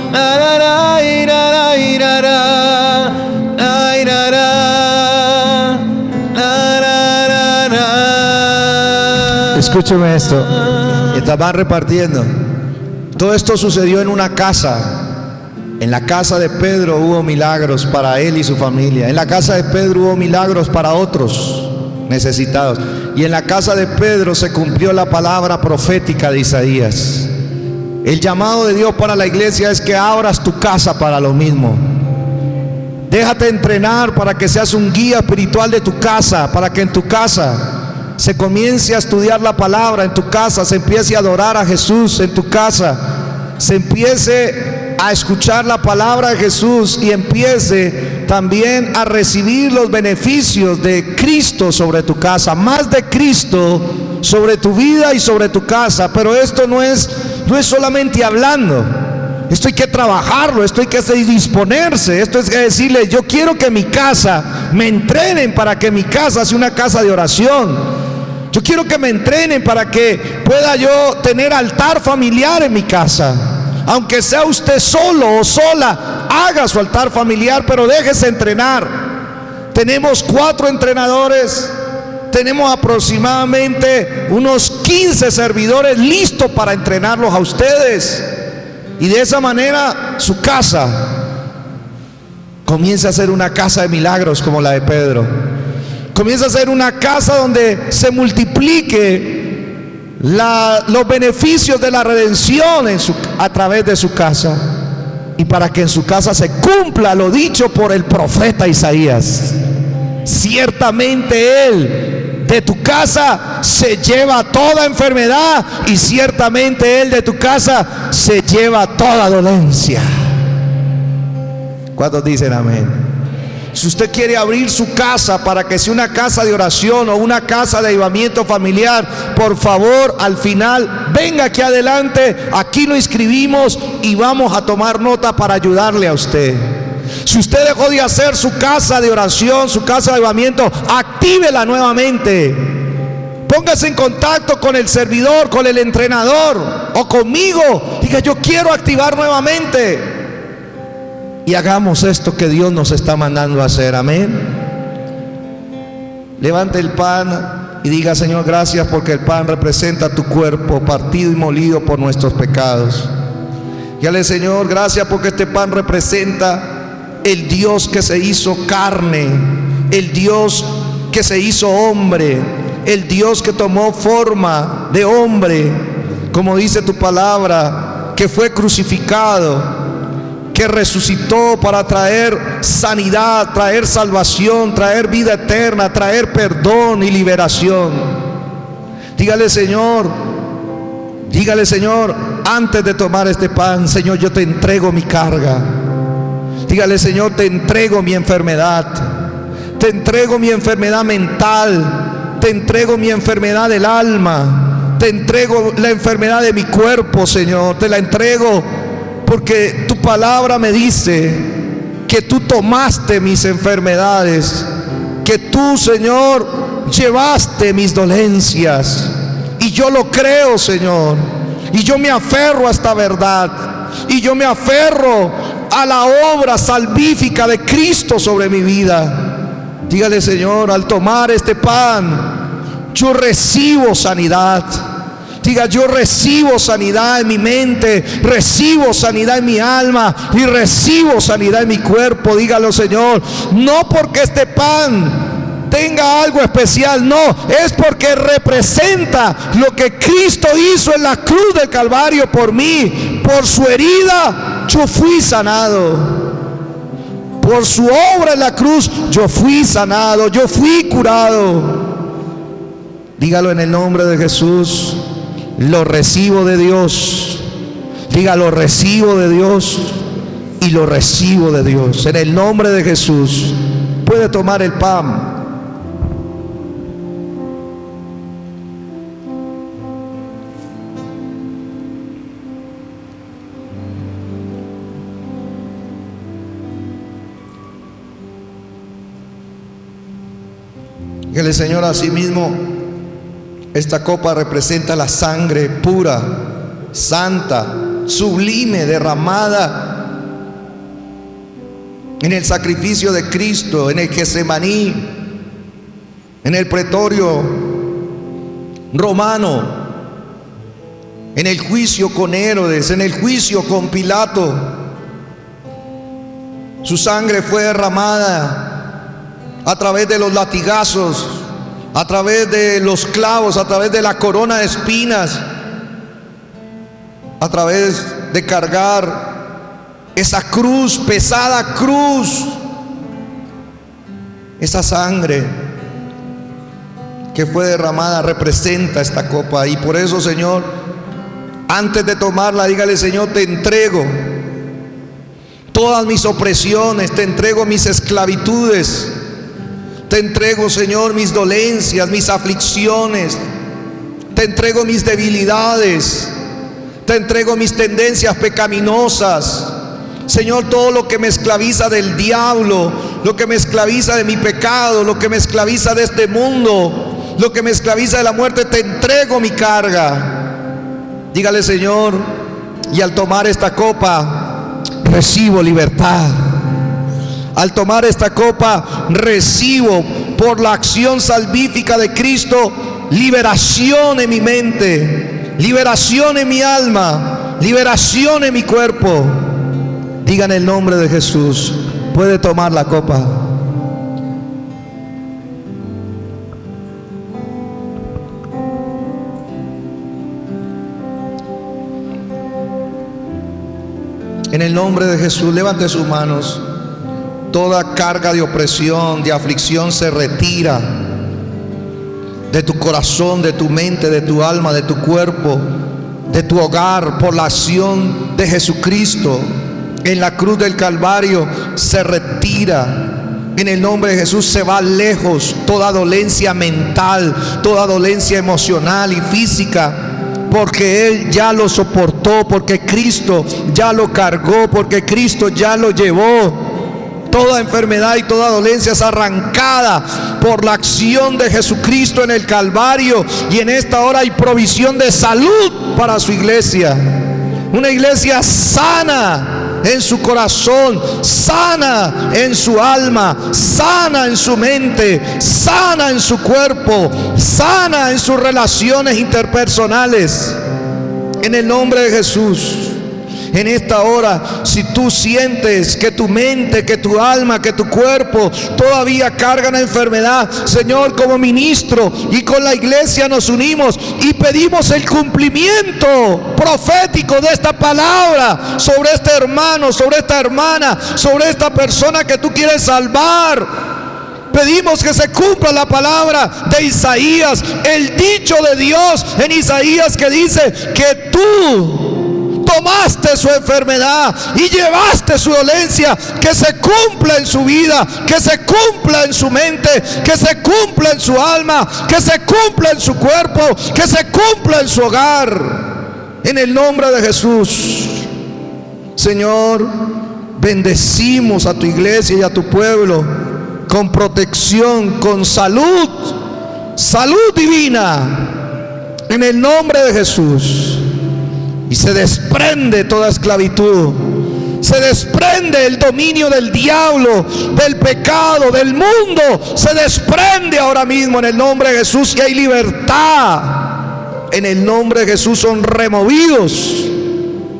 la la la la la. Escúchame esto. Mientras van repartiendo, todo esto sucedió en una casa. En la casa de Pedro hubo milagros para él y su familia. En la casa de Pedro hubo milagros para otros necesitados. Y en la casa de Pedro se cumplió la palabra profética de Isaías. El llamado de Dios para la iglesia es que abras tu casa para lo mismo. Déjate entrenar para que seas un guía espiritual de tu casa, para que en tu casa se comience a estudiar la palabra, en tu casa se empiece a adorar a Jesús, en tu casa se empiece a escuchar la palabra de Jesús y empiece también a recibir los beneficios de Cristo sobre tu casa, más de Cristo sobre tu vida y sobre tu casa. Pero esto no es solamente hablando, esto hay que trabajarlo, esto hay que disponerse, esto es que decirle: yo quiero que mi casa me entrenen para que mi casa sea una casa de oración. Yo quiero que me entrenen para que pueda yo tener altar familiar en mi casa. Aunque sea usted solo o sola, haga su altar familiar, pero déjese entrenar. Tenemos 4 entrenadores, tenemos aproximadamente unos 15 servidores listos para entrenarlos a ustedes. Y de esa manera su casa comienza a ser una casa de milagros como la de Pedro. Comienza a ser una casa donde se multiplique los beneficios de la redención a través de su casa. Y para que en su casa se cumpla lo dicho por el profeta Isaías: ciertamente Él de tu casa se lleva toda enfermedad, y ciertamente Él de tu casa se lleva toda dolencia. ¿Cuántos dicen amén? Si usted quiere abrir su casa para que sea una casa de oración o una casa de avivamiento familiar, por favor, al final venga aquí adelante, aquí lo inscribimos y vamos a tomar nota para ayudarle a usted. Si usted dejó de hacer su casa de oración, su casa de avivamiento, actívela nuevamente. Póngase en contacto con el servidor, con el entrenador o conmigo. Diga: yo quiero activar nuevamente. Y hagamos esto que Dios nos está mandando a hacer. Amén. Levante el pan y diga: Señor, gracias porque el pan representa tu cuerpo partido y molido por nuestros pecados. Dígale: Señor, gracias porque este pan representa el Dios que se hizo carne, el Dios que se hizo hombre, el Dios que tomó forma de hombre, como dice tu palabra, que fue crucificado, que resucitó para traer sanidad, traer salvación, traer vida eterna, traer perdón y liberación. Dígale, Señor, antes de tomar este pan: Señor, yo te entrego mi carga. Dígale: Señor, te entrego mi enfermedad, te entrego mi enfermedad mental, te entrego mi enfermedad del alma, te entrego la enfermedad de mi cuerpo, Señor, te la entrego. Porque tu palabra me dice que tú tomaste mis enfermedades, que tú, Señor, llevaste mis dolencias. Y yo lo creo, Señor. Y yo me aferro a esta verdad. Y yo me aferro a la obra salvífica de Cristo sobre mi vida. Dígale: Señor, al tomar este pan, yo recibo sanidad. Diga: yo recibo sanidad en mi mente, recibo sanidad en mi alma y recibo sanidad en mi cuerpo. Dígalo: Señor, no porque este pan tenga algo especial, no, es porque representa lo que Cristo hizo en la cruz del Calvario por mí. Por su herida yo fui sanado. Por su obra en la cruz yo fui sanado, yo fui curado. Dígalo en el nombre de Jesús: lo recibo de Dios. Diga: lo recibo de Dios y lo recibo de Dios. En el nombre de Jesús puede tomar el pan. Dígale: Señor, asimismo esta copa representa la sangre pura, santa, sublime, derramada en el sacrificio de Cristo, en el Getsemaní, en el pretorio romano, en el juicio con Herodes, en el juicio con Pilato. Su sangre fue derramada a través de los latigazos, a través de los clavos, a través de la corona de espinas, a través de cargar esa cruz, pesada cruz. Esa sangre que fue derramada representa esta copa. Y por eso, Señor, antes de tomarla, dígale: Señor, te entrego todas mis opresiones, te entrego mis esclavitudes, te entrego, Señor, mis dolencias, mis aflicciones, te entrego mis debilidades, te entrego mis tendencias pecaminosas. Señor, todo lo que me esclaviza del diablo, lo que me esclaviza de mi pecado, lo que me esclaviza de este mundo, lo que me esclaviza de la muerte, te entrego mi carga. Dígale: Señor, y al tomar esta copa recibo libertad. Al tomar esta copa recibo, por la acción salvífica de Cristo, liberación en mi mente, liberación en mi alma, liberación en mi cuerpo. Digan el nombre de Jesús. Puede tomar la copa. En el nombre de Jesús, levante sus manos. Toda carga de opresión, de aflicción se retira de tu corazón, de tu mente, de tu alma, de tu cuerpo, de tu hogar, por la acción de Jesucristo en la cruz del Calvario. Se retira. En el nombre de Jesús se va lejos toda dolencia mental, toda dolencia emocional y física, porque Él ya lo soportó, porque Cristo ya lo cargó, porque Cristo ya lo llevó. Toda enfermedad y toda dolencia es arrancada por la acción de Jesucristo en el Calvario. Y en esta hora hay provisión de salud para su iglesia. Una iglesia sana en su corazón, sana en su alma, sana en su mente, sana en su cuerpo, sana en sus relaciones interpersonales. En el nombre de Jesús. En esta hora, si tú sientes que tu mente, que tu alma, que tu cuerpo todavía cargan enfermedad, Señor, como ministro y con la iglesia nos unimos y pedimos el cumplimiento profético de esta palabra sobre este hermano, sobre esta hermana, sobre esta persona que tú quieres salvar. Pedimos que se cumpla la palabra de Isaías, el dicho de Dios en Isaías que dice que tú tomaste su enfermedad y llevaste su dolencia. Que se cumpla en su vida, que se cumpla en su mente, que se cumpla en su alma, que se cumpla en su cuerpo, que se cumpla en su hogar. En el nombre de Jesús, Señor, bendecimos a tu iglesia y a tu pueblo con protección, con salud, salud divina, en el nombre de Jesús. Y se desprende toda esclavitud, se desprende el dominio del diablo, del pecado, del mundo. Se desprende ahora mismo en el nombre de Jesús, y hay libertad. En el nombre de Jesús son removidos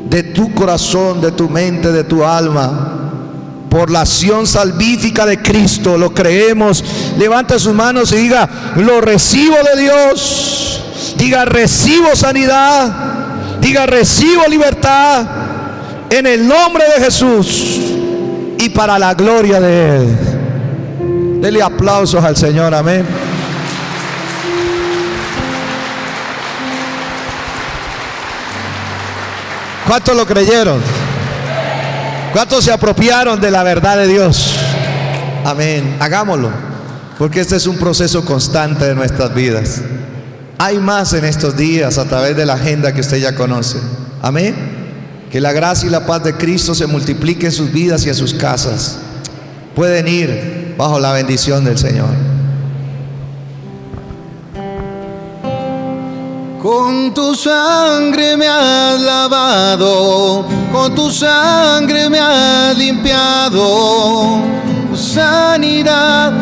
de tu corazón, de tu mente, de tu alma, por la acción salvífica de Cristo. Lo creemos. Levante sus manos y diga: lo recibo de Dios. Diga: recibo sanidad. Diga: recibo libertad en el nombre de Jesús y para la gloria de Él. Dele aplausos al Señor. Amén. ¿Cuántos lo creyeron? ¿Cuántos se apropiaron de la verdad de Dios? Amén. Hagámoslo, porque este es un proceso constante de nuestras vidas. Hay más en estos días a través de la agenda que usted ya conoce. Amén. Que la gracia y la paz de Cristo se multiplique en sus vidas y en sus casas. Pueden ir bajo la bendición del Señor. Con tu sangre me has lavado, con tu sangre me has limpiado, tu sanidad